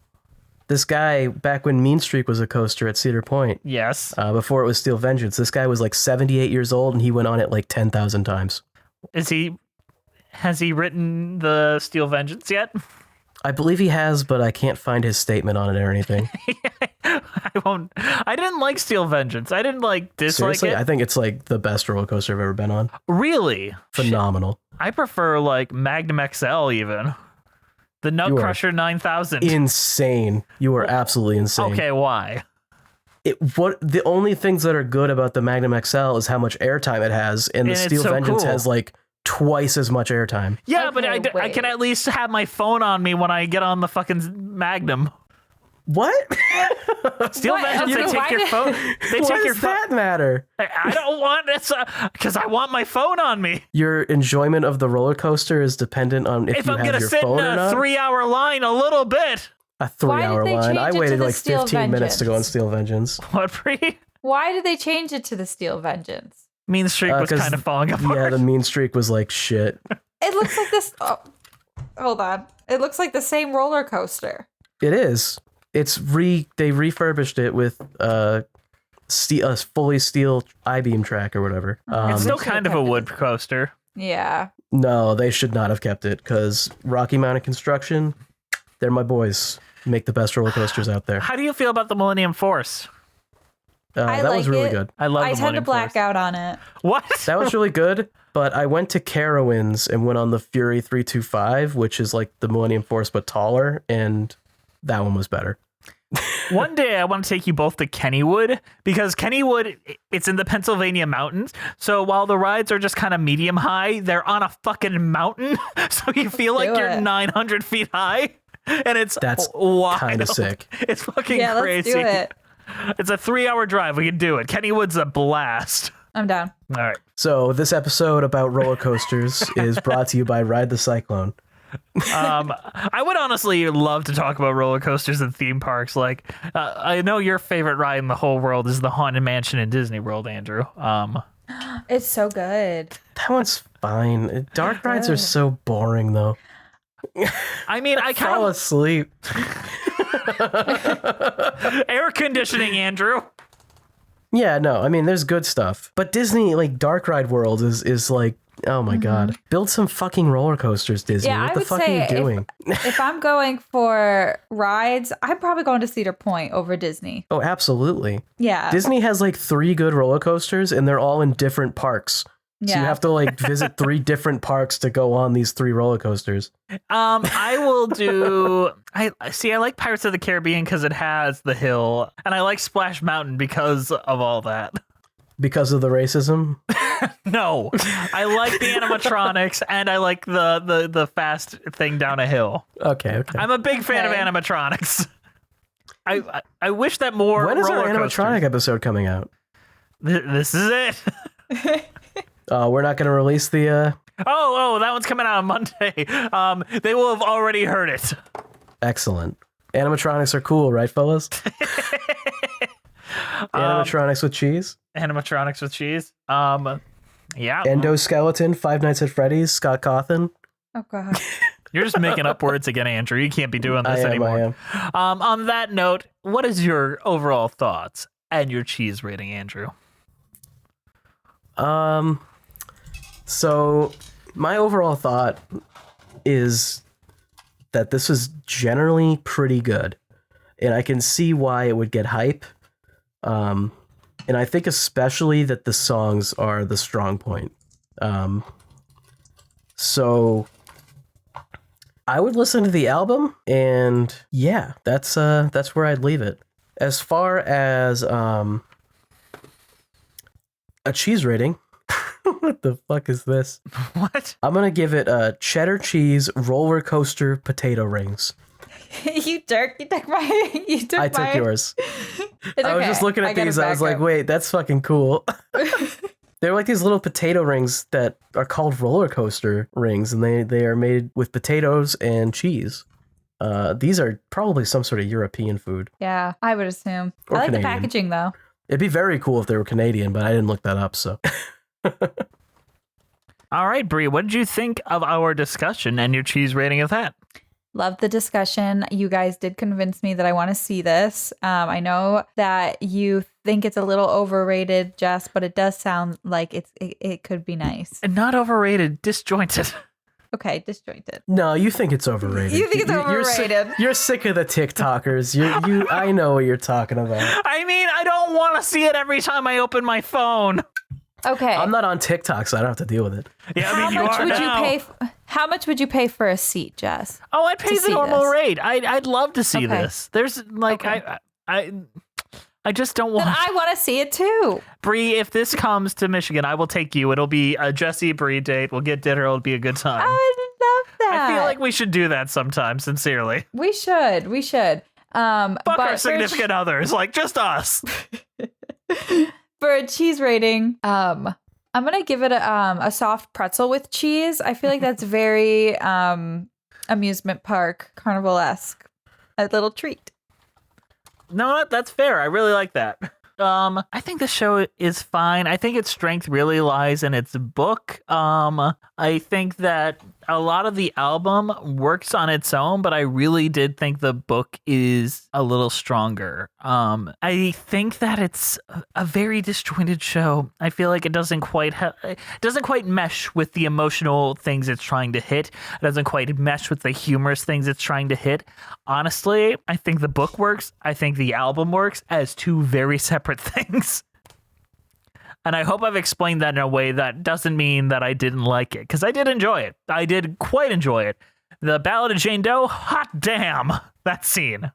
This guy, back when Mean Streak was a coaster at Cedar Point, Yes. before it was Steel Vengeance, this guy was like 78 years old and he went on it like 10,000 times. Has he written the Steel Vengeance yet? I believe he has, but I can't find his statement on it or anything. I didn't like Steel Vengeance. I didn't dislike Seriously, it. I think it's like the best roller coaster I've ever been on. Really? Phenomenal. I prefer Magnum XL even. The Nut Crusher 9000. Insane. You are absolutely insane. Okay, why? The only things that are good about the Magnum XL is how much airtime it has, and the Steel Vengeance has like twice as much airtime. Yeah, Okay, but I can at least have my phone on me when I get on the fucking Magnum. What? Steel Vengeance, they take your phone. They Why take your does phone. that matter? I don't want it because I want my phone on me. Your enjoyment of the roller coaster is dependent on if you I'm have gonna your sit in phone or a not. 3-hour line, a little bit. A Why did 3-hour they line. change I it to waited the like Steel 15 minutes to go on Vengeance? Steel Vengeance. What, Bree? Why did they change it to the Steel Vengeance? Mean Streak was 'Cause, kind of falling apart. Yeah, the Mean Streak was like shit. It looks like this. Oh, hold on. It looks like the same roller coaster. It is. They refurbished it with a fully steel I-beam track or whatever. It's still kind of a wood coaster. Yeah. No, they should not have kept it because Rocky Mountain Construction, they're my boys. Make the best roller coasters out there. How do you feel about the Millennium Force? I that was like really it. good. I love I the tend to Millennium black Force. out on it. What? That was really good, but I went to Carowinds and went on the Fury 325, which is like the Millennium Force but taller, and that one was better. One day I want to take you both to Kennywood because Kennywood, it's in the Pennsylvania mountains. So while the rides are just kind of medium high, they're on a fucking mountain. So you feel like do you're it. 900 feet high. And That's wild. kind of sick. It's fucking Yeah, crazy. let's do it. It's a 3-hour drive. We can do it. Kennywood's a blast. I'm down. All right. So this episode about roller coasters is brought to you by Ride the Cyclone. I would honestly love to talk about roller coasters and theme parks. I know your favorite ride in the whole world is the Haunted Mansion in Disney World, Andrew. It's so good. That one's fine. Dark rides are so boring, though. I mean, I kind Fall of asleep. air conditioning, Andrew. Yeah, no, I mean, there's good stuff. But Disney, like, Dark Ride World is like, oh my God. Build some fucking roller coasters, Disney. Yeah, what I the would fuck are say you doing? If I'm going for rides, I'm probably going to Cedar Point over Disney. Oh, absolutely. Yeah. Disney has like 3 good roller coasters, and they're all in different parks. So Yeah. you have to like visit 3 different parks to go on these 3 roller coasters. I will do. I like Pirates of the Caribbean because it has the hill, and I like Splash Mountain because of all that. Because of the racism? No, I like the animatronics, and I like the fast thing down a hill. Okay. I'm a big fan of Okay. animatronics. I wish that more. When is our roller coasters- animatronic episode coming out? This is it. We're not going to release the... Oh, that one's coming out on Monday. They will have already heard it. Excellent. Animatronics are cool, right, fellas? Animatronics with cheese? Animatronics with cheese. Yeah. Endoskeleton, Five Nights at Freddy's, Scott Cawthon. Oh god. You're just making up words again, Andrew. You can't be doing this I anymore. am. On that note, what is your overall thoughts and your cheese rating, Andrew? So my overall thought is that this was generally pretty good, and I can see why it would get hype. And I think especially that the songs are the strong point. So I would listen to the album, and yeah, that's where I'd leave it. As far as a cheese rating, what the fuck is this? What? I'm gonna give it a cheddar cheese roller coaster potato rings. You took I took yours. It's I was okay. just looking at got these. it I was back like, up. wait, that's fucking cool. They're like these little potato rings that are called roller coaster rings, and they are made with potatoes and cheese. These are probably some sort of European food. Yeah, I would assume. Or I like Canadian. the packaging though. It'd be very cool if they were Canadian, but I didn't look that up, so. All right, Brie, what did you think of our discussion and your cheese rating of that? Love the discussion. You guys did convince me that I want to see this. I know that you think it's a little overrated, Jess, but it does sound like it could be nice. And not overrated, disjointed. Okay, disjointed. No, you think it's overrated. You think it's overrated. You're sick of the TikTokers. I know what you're talking about. I mean, I don't want to see it every time I open my phone. Okay. I'm not on TikTok, so I don't have to deal with it. Yeah, I How mean, you much are would now. you pay? How much would you pay for a seat, Jess? Oh, I'd pay to the see normal this? rate. I'd love to see Okay. this. There's like Okay. I just don't Then want I want to see it too. Bree. If this comes to Michigan, I will take you. It'll be a Jesse Bree date. We'll get dinner. It'll be a good time. I love that. I feel like we should do that sometime. Sincerely, we should. We should. fuck But our significant others, like just us. for a cheese rating, I'm gonna give it a soft pretzel with cheese. I feel like that's very amusement park carnival-esque. A little treat. No, that's fair. I really like that. I think the show is fine. I think its strength really lies in its book. I think that a lot of the album works on its own, but I really did think the book is a little stronger. I think that it's a very disjointed show. I feel like it doesn't quite mesh with the emotional things it's trying to hit. It doesn't quite mesh with the humorous things it's trying to hit. Honestly, I think the book works. I think the album works as two very separate things. And I hope I've explained that in a way that doesn't mean that I didn't like it, because I did enjoy it. I did quite enjoy it. The Ballad of Jane Doe, hot damn, that scene.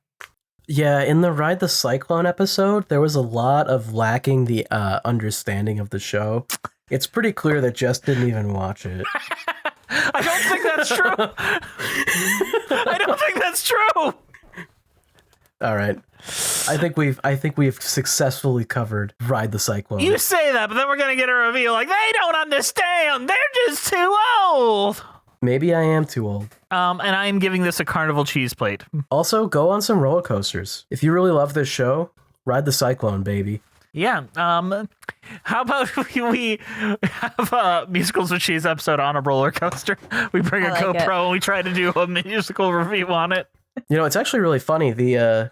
Yeah, in the Ride the Cyclone episode, there was a lot of lacking the understanding of the show. It's pretty clear that Jess didn't even watch it. I don't think that's true. I don't think that's true. All right. I think we've successfully covered Ride the Cyclone. You say that, but then we're going to get a reveal like, they don't understand. They're just too old. Maybe I am too old. And I am giving this a carnival cheese plate. Also, go on some roller coasters. If you really love this show, Ride the Cyclone, baby. Yeah. How about we have a Musicals with Cheese episode on a roller coaster? We bring a I like GoPro and we try to do a musical review on it. You know, it's actually really funny. The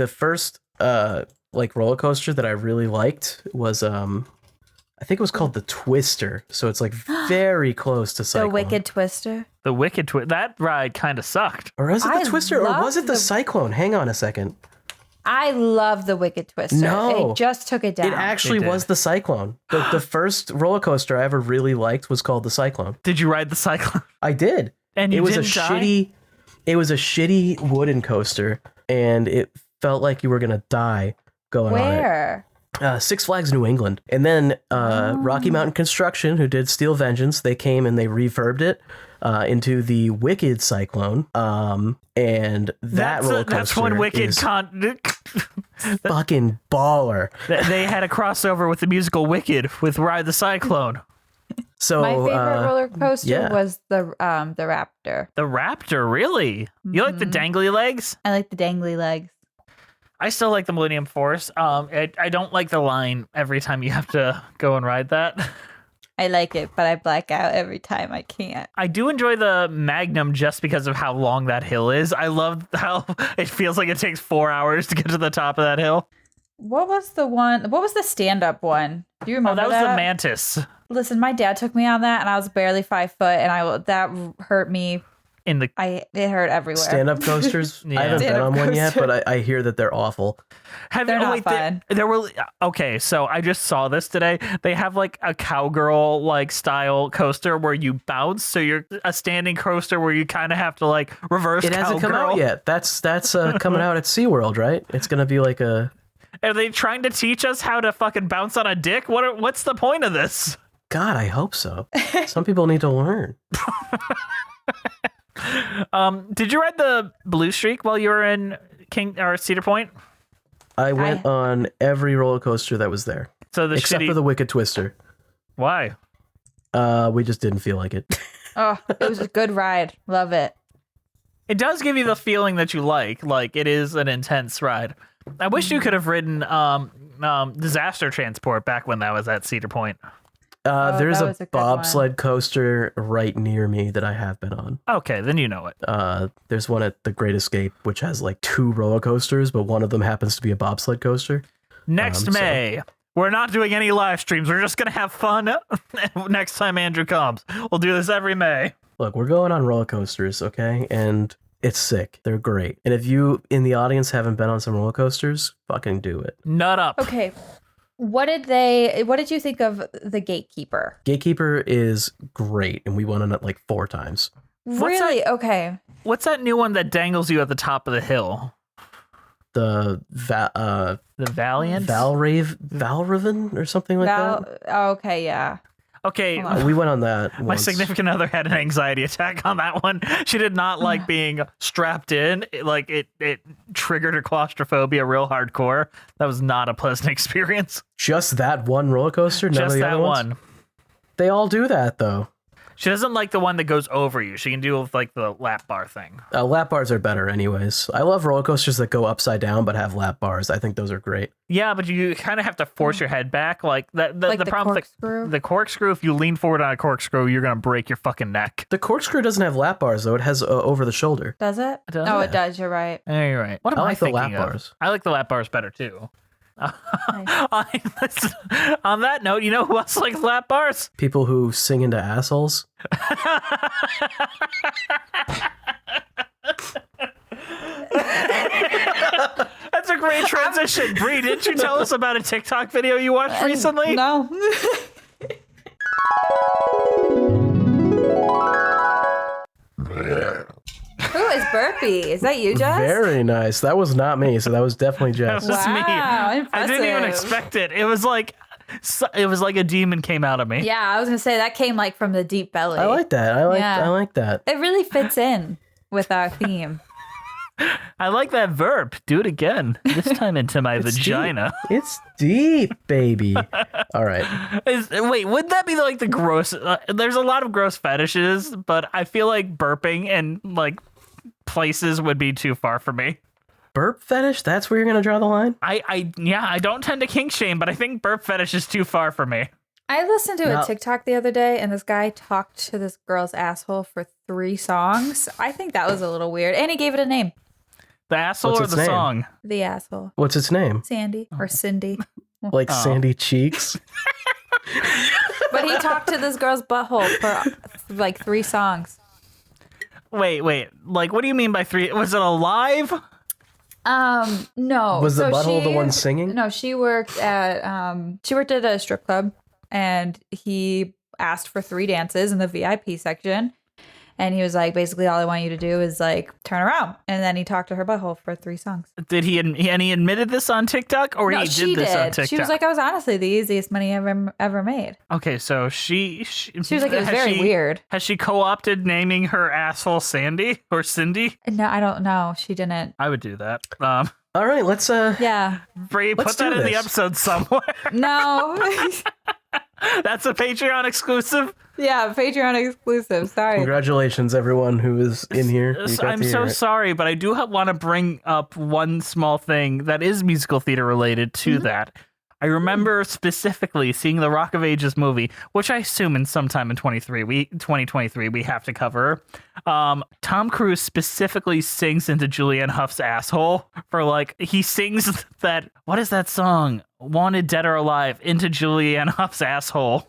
first like roller coaster that I really liked was I think it was called the Twister. So it's like very close to The Cyclone. Wicked Twister. The Wicked that ride kind of sucked. Or was it the I Twister? Or was it love the the- Cyclone? Hang on a second. I love the Wicked Twister. No. It just took it down. It actually They did. was the Cyclone. The first roller coaster I ever really liked was called the Cyclone. Did you ride the Cyclone? I did. And you it was didn't a die? It was a shitty wooden coaster, and it felt like you were gonna die going Where? on it. Six Flags New England, and then Rocky Mountain Construction, who did Steel Vengeance, they came and they refurbed it into the Wicked Cyclone, and that roller coaster that's when Wicked is fucking baller. they had a crossover with the musical Wicked with Ride the Cyclone. So My favorite roller coaster yeah. was the Raptor. The Raptor, really? You like the dangly legs? I like the dangly legs. I still like the Millennium Force. I don't like the line every time you have to go and ride that. I like it, but I black out every time I can't. I do enjoy the Magnum just because of how long that hill is. I love how it feels like it takes 4 hours to get to the top of that hill. What was the one? What was the stand-up one? Do you Oh, remember that was the Mantis. Listen, my dad took me on that, and I was barely 5 foot, and that hurt me in the It hurt everywhere. Stand-up coasters. Yeah. I haven't been Stand-up on one yet, coaster. but I hear that they're awful. They're not fun. There were okay. So I just saw this today. They have like a cowgirl like style coaster where you bounce. So you're a standing coaster where you kind of have to like reverse. It hasn't come out yet. That's coming out at SeaWorld, right? It's gonna be like a. Are they trying to teach us how to fucking bounce on a dick? What's the point of this? God, I hope so. Some people need to learn. Did you ride the Blue Streak while you were in Cedar Point? I went on every roller coaster that was there, So the except for the Wicked Twister. Why? We just didn't feel like it. Oh, it was a good ride. Love it. It does give you the feeling that you like it is an intense ride. I wish you could have ridden Disaster Transport back when that was at Cedar Point. There's that a was a good bobsled coaster right near me that I have been on. Okay, then you know it. There's one at the Great Escape, which has like 2 roller coasters, but one of them happens to be a bobsled coaster. Next May, we're not doing any live streams. We're just going to have fun next time Andrew comes. We'll do this every May. Look, we're going on roller coasters, okay? And it's sick. They're great. And if you in the audience haven't been on some roller coasters, fucking do it. Nut up. Okay. What did you think of the Gatekeeper? Gatekeeper is great, and we went on it like 4 times. Really? Okay. What's that new one that dangles you at the top of the hill? The The Valiant? Valraven or something like that. Oh, okay, yeah. Okay, We went on that. my once. significant other had an anxiety attack on that one. She did not like being strapped in. It triggered her claustrophobia real hardcore. That was not a pleasant experience. Just that one roller coaster. None of Just the that other ones? one. They all do that though. She doesn't like the one that goes over you. She can do with like the lap bar thing. Lap bars are better, anyways. I love roller coasters that go upside down but have lap bars. I think those are great. Yeah, but you kind of have to force your head back. Like the problem corkscrew? the corkscrew. If you lean forward on a corkscrew, you're gonna break your fucking neck. The corkscrew doesn't have lap bars though. It has over the shoulder. Does it? Does Oh, it? it does. You're right. Yeah, you're right. What am I I, like the thinking lap of? bars. I like the lap bars better too. On that note, you know who else likes lap bars? People who sing into assholes. That's a great transition. Bree, didn't you tell us about a TikTok video you watched recently? No. Who is Burpee? Is that you, Jess? Very nice. That was not me, so that was definitely Jess. That was me. Wow, I didn't even impressive. expect it. It was like a demon came out of me. Yeah, I was gonna say that came like from the deep belly. I like that. I Yeah. like that. It really fits in with our theme. I like that verb. Do it again. This time into my vagina. It's deep, baby. All right. Wait, would that be like the gross? There's a lot of gross fetishes, but I feel like burping and like places would be too far for me. Burp fetish? That's where you're going to draw the line? I don't tend to kink shame, but I think burp fetish is too far for me. I listened to Now- a TikTok the other day, and this guy talked to this girl's asshole for 3 songs. I think that was a little weird, and he gave it a name. The asshole What's or its the name? song? The asshole, What's its name? Sandy or Cindy. Like Sandy Cheeks? But he talked to this girl's butthole for like 3 songs. Wait. Like, what do you mean by 3? Was it alive? No. Was the So butthole the she- one singing? No, she worked at a strip club, and he asked for 3 dances in the VIP section. And he was like, basically, all I want you to do is like turn around. And then he talked to her butthole for 3 songs. Did he? And he admitted this on TikTok, or No, he she did this on did. TikTok? She was like, I was honestly the easiest money I ever made. Okay, so she She was like, it was has very she- weird. Has she co-opted naming her asshole Sandy or Cindy? No, I don't know. She didn't. I would do that. All right, let's Yeah. Bree, Let's put that do in the this. episode somewhere. No. That's a Patreon exclusive. Yeah, Patreon exclusive. Sorry. Congratulations, everyone who is in here. You got I'm to so hear it. sorry, but I do want to bring up one small thing that is musical theater related to that. I remember specifically seeing the Rock of Ages movie, which I assume in sometime in 2023 we have to cover. Tom Cruise specifically sings into Julianne Hough's asshole for like he sings that what is that song? Wanted Dead or Alive into Julianne Hough's asshole.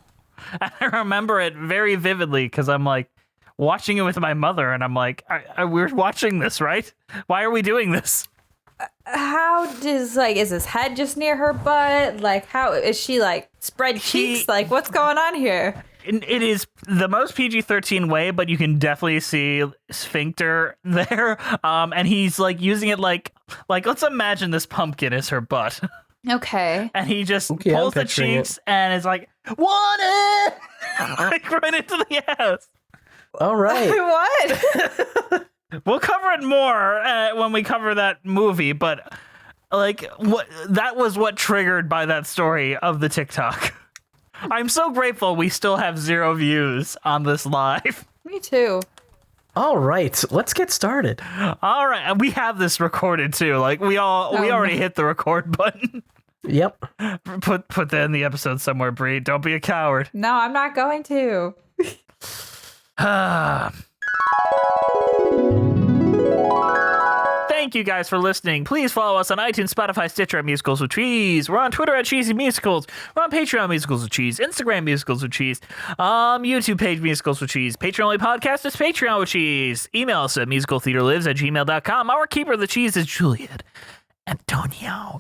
And I remember it very vividly because I'm like, watching it with my mother, and I'm like, we're watching this, right? Why are we doing this? How does, like, is his head just near her butt? Like, how is she, like, spread cheeks? Like, what's going on here? It is the most PG-13 way, but you can definitely see sphincter there. And he's like using it like let's imagine this pumpkin is her butt. Okay. And he just Okay, pulls I'm the picturing cheeks and is like, want it! Like right into the ass. All right. What? We'll cover it more when we cover that movie, but like that was what triggered by that story of the TikTok. I'm so grateful we still have 0 views on this live. Me too. All right, let's get started. All right, and we have this recorded too. Like we already hit the record button. Yep. Put that in the episode somewhere, Bree. Don't be a coward. No, I'm not going to. Thank you guys for listening. Please follow us on iTunes, Spotify, Stitcher at Musicals with Cheese. We're on Twitter at Cheesy Musicals. We're on Patreon, Musicals with Cheese. Instagram, Musicals with Cheese. YouTube page, Musicals with Cheese. Patreon-only podcast is Patreon with Cheese. Email us at musicaltheaterlives@gmail.com. Our keeper of the cheese is Juliet Antonio.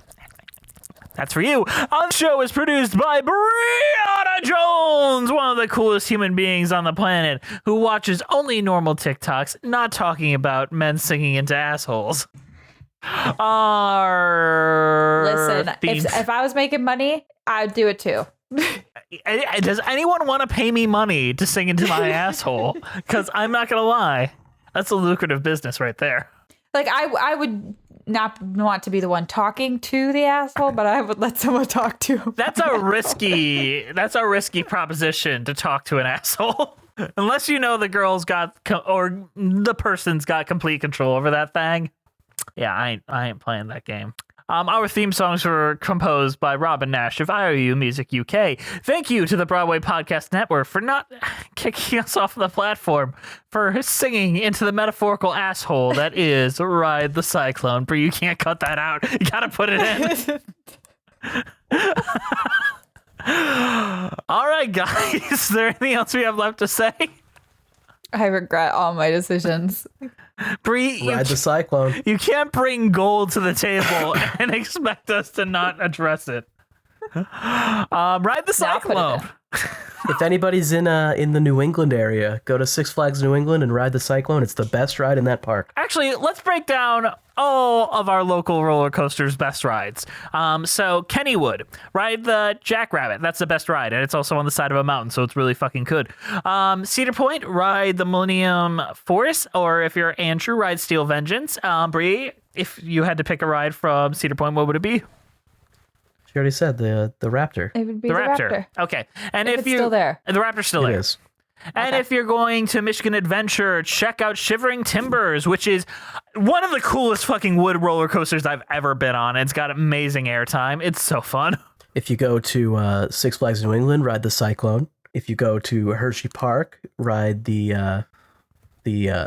That's for you. Our show is produced by Brianna Jones, one of the coolest human beings on the planet, who watches only normal TikToks, not talking about men singing into assholes. Listen, if I was making money, I'd do it too. Does anyone want to pay me money to sing into my asshole? Because I'm not going to lie. That's a lucrative business right there. Like, I would not want to be the one talking to the asshole, but I would let someone talk to him. That's a risky proposition to talk to an asshole. Unless you know the girl's got or the person's got complete control over that thing. Yeah, I ain't playing that game. Our theme songs were composed by Robin Nash of IOU Music UK. Thank you to the Broadway Podcast Network for not kicking us off the platform for singing into the metaphorical asshole that is Ride the Cyclone. But you can't cut that out. You gotta put it in. All right, guys. Is there anything else we have left to say? I regret all my decisions. Bree, Ride the Cyclone. You can't bring gold to the table and expect us to not address it. Ride the Cyclone. If anybody's in the New England area, go to Six Flags New England and ride the Cyclone. It's the best ride in that park. Actually, let's break down all of our local roller coasters' best rides. So Kennywood, ride the Jackrabbit. That's the best ride, and it's also on the side of a mountain, so it's really fucking good. Cedar Point, ride the Millennium Force, or if you're Andrew, ride Steel Vengeance. Bree, if you had to pick a ride from Cedar Point, what would it be? She already said the Raptor. It would be The the Raptor. Okay. And if it's you still there. The Raptor's still It there. is. And if you're going to Michigan Adventure, check out Shivering Timbers, which is one of the coolest fucking wood roller coasters I've ever been on. It's got amazing airtime. It's so fun. If you go to Six Flags New England, ride the Cyclone. If you go to Hershey Park, ride the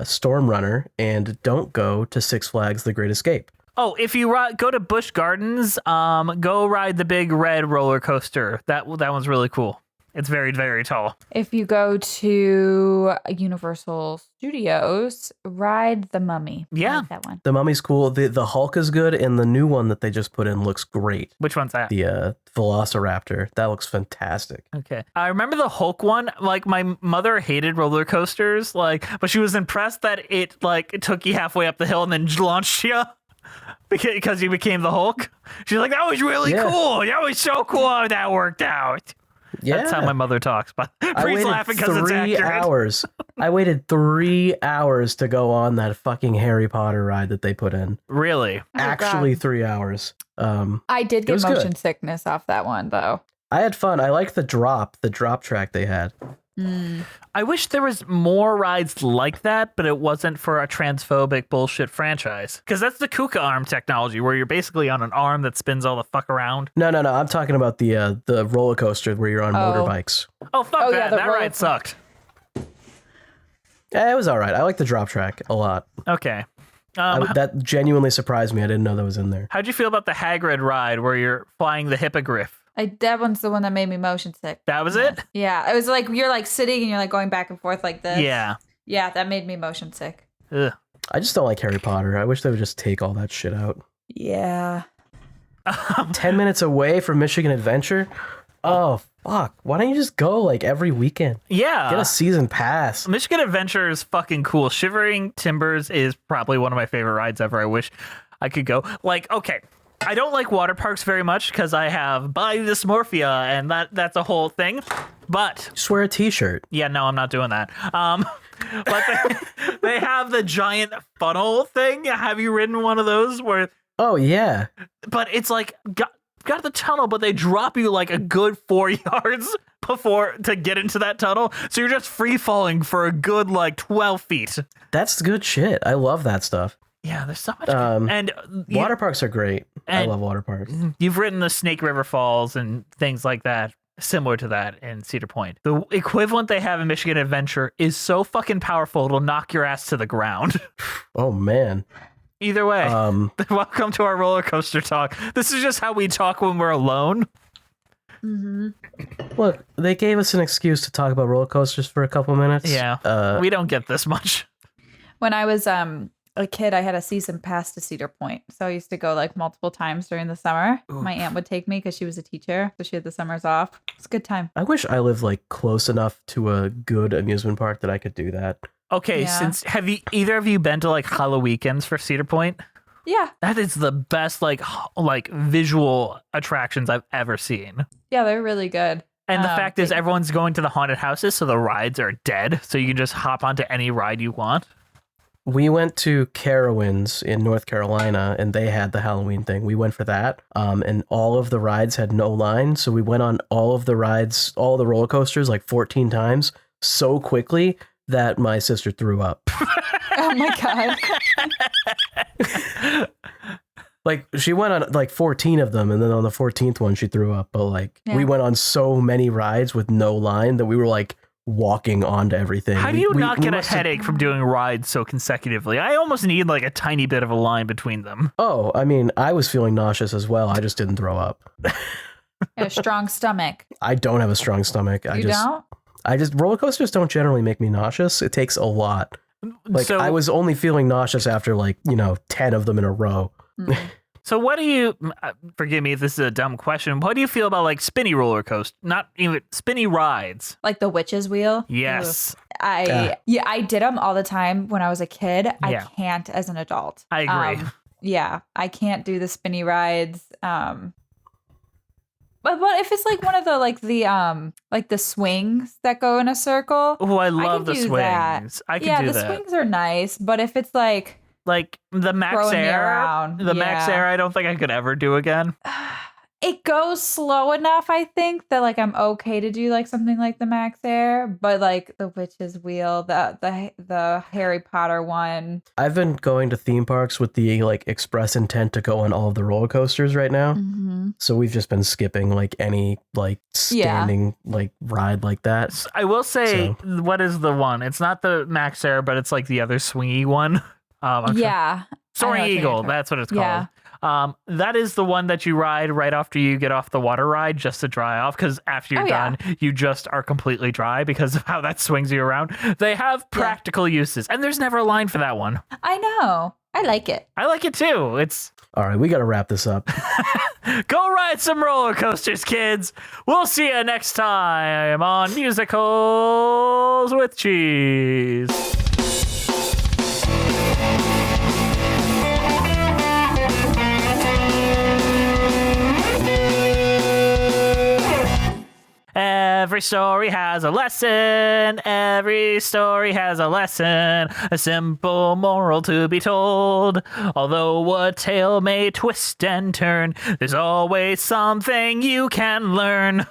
Storm Runner, and don't go to Six Flags The Great Escape. Oh, if you go to Busch Gardens, go ride the big red roller coaster. That one's really cool. It's very, very tall. If you go to Universal Studios, ride the Mummy. Yeah. I like that one. The Mummy's cool. The Hulk is good, and the new one that they just put in looks great. Which one's that? The Velociraptor. That looks fantastic. Okay. I remember the Hulk one. Like, my mother hated roller coasters, but she was impressed that it took you halfway up the hill and then launched you. Because you became the Hulk. She's like, that was really cool. That was so cool how that worked out. Yeah. That's how my mother talks. But I Bree's waited laughing because it's 3 accurate. hours. I waited 3 hours to go on that fucking Harry Potter ride that they put in. Really? Actually, 3 hours. I did It get was motion good. sickness off that one, though. I had fun. I liked the drop track they had. I wish there was more rides like that, but it wasn't for a transphobic bullshit franchise. Because that's the Kuka arm technology, where you're basically on an arm that spins all the fuck around. No. I'm talking about the roller coaster where you're on motorbikes. Oh, fuck Oh, that. yeah, the That roller- ride sucked. Yeah, it was all right. I like the drop track a lot. Okay. That genuinely surprised me. I didn't know that was in there. How'd you feel about the Hagrid ride where you're flying the hippogriff? That one's the one that made me motion sick. That was it? Yeah, it was like you're like sitting and you're like going back and forth like this. Yeah. Yeah, that made me motion sick. Ugh. I just don't like Harry Potter. I wish they would just take all that shit out. Yeah. 10 minutes away from Michigan Adventure? Oh, fuck. Why don't you just go like every weekend? Yeah. Get a season pass. Michigan Adventure is fucking cool. Shivering Timbers is probably one of my favorite rides ever. I wish I could go. Like, okay, I don't like water parks very much because I have body dysmorphia, and that's a whole thing. But Just wear a t-shirt. yeah, no, I'm not doing that. But they have the giant funnel thing. Have you ridden one of those where? Oh, yeah. But it's like got the tunnel, but they drop you like a good 4 yards before to get into that tunnel. So you're just free falling for a good like 12 feet. That's good shit. I love that stuff. Yeah, there's so much. And Water parks are great. I love water parks. You've ridden the Snake River Falls and things like that, similar to that in Cedar Point. The equivalent they have in Michigan Adventure is so fucking powerful, it'll knock your ass to the ground. Oh, man. Either way, welcome to our roller coaster talk. This is just how we talk when we're alone. Look, they gave us an excuse to talk about roller coasters for a couple minutes. Yeah, we don't get this much. When I was a kid, I had a season pass to Cedar Point. So I used to go like multiple times during the summer. Oof. My aunt would take me because she was a teacher. So she had the summers off. It's a good time. I wish I lived like close enough to a good amusement park that I could do that. Okay, Yeah. have you either of you been to like Halloween weekends for Cedar Point? Yeah. That is the best like visual attractions I've ever seen. Yeah, they're really good. And the fact is everyone's going to the haunted houses, so the rides are dead. So you can just hop onto any ride you want. We went to Carowinds in North Carolina, and they had the Halloween thing. We went for that, and all of the rides had no line. So we went on all of the rides, all the roller coasters, like 14 times so quickly that my sister threw up. Oh my God. Like, she went on like 14 of them, and then on the 14th one, she threw up. But like, Yeah. we went on so many rides with no line that we were like walking onto everything. How do you We not get a must have- headache from doing rides so consecutively? I almost need like a tiny bit of a line between them. Oh, I mean, I was feeling nauseous as well. I just didn't throw up. A strong stomach. I don't have a strong stomach. You don't? Roller coasters don't generally make me nauseous. It takes a lot. Like, So- I was only feeling nauseous after 10 of them in a row. So what do you, forgive me if this is a dumb question, what do you feel about like spinny roller coaster, not even spinny rides? Like the witch's wheel? Yes. I did them all the time when I was a kid. Yeah. I can't as an adult. I agree. Yeah, I can't do the spinny rides. But if it's like one of the swings that go in a circle. Oh, I can love the do swings. that. I can do the that. swings are nice, but if it's like The Max throwing me Air, around, Max yeah. Air, I don't think I could ever do again. it goes slow enough, I think, that like I'm okay to do like something like the Max Air, but like the Witch's Wheel, the Harry Potter one. I've been going to theme parks with the express intent to go on all of the roller coasters right now. Mm-hmm. So we've just been skipping any standing ride like that. I will say, what is the one? It's not the Max Air, but it's like the other swingy one. Yeah. Soaring Eagle, that's what it's called. Yeah. That is the one that you ride right after you get off the water ride just to dry off, because after you're done, you just are completely dry because of how that swings you around. They have practical uses, and there's never a line for that one. I know. I like it. I like it too. It's all right. We got to wrap this up. go ride some roller coasters, kids. We'll see you next time on Musicals with Cheese. Every story has a lesson. Every story has a lesson. A simple moral to be told. Although a tale may twist and turn, there's always something you can learn.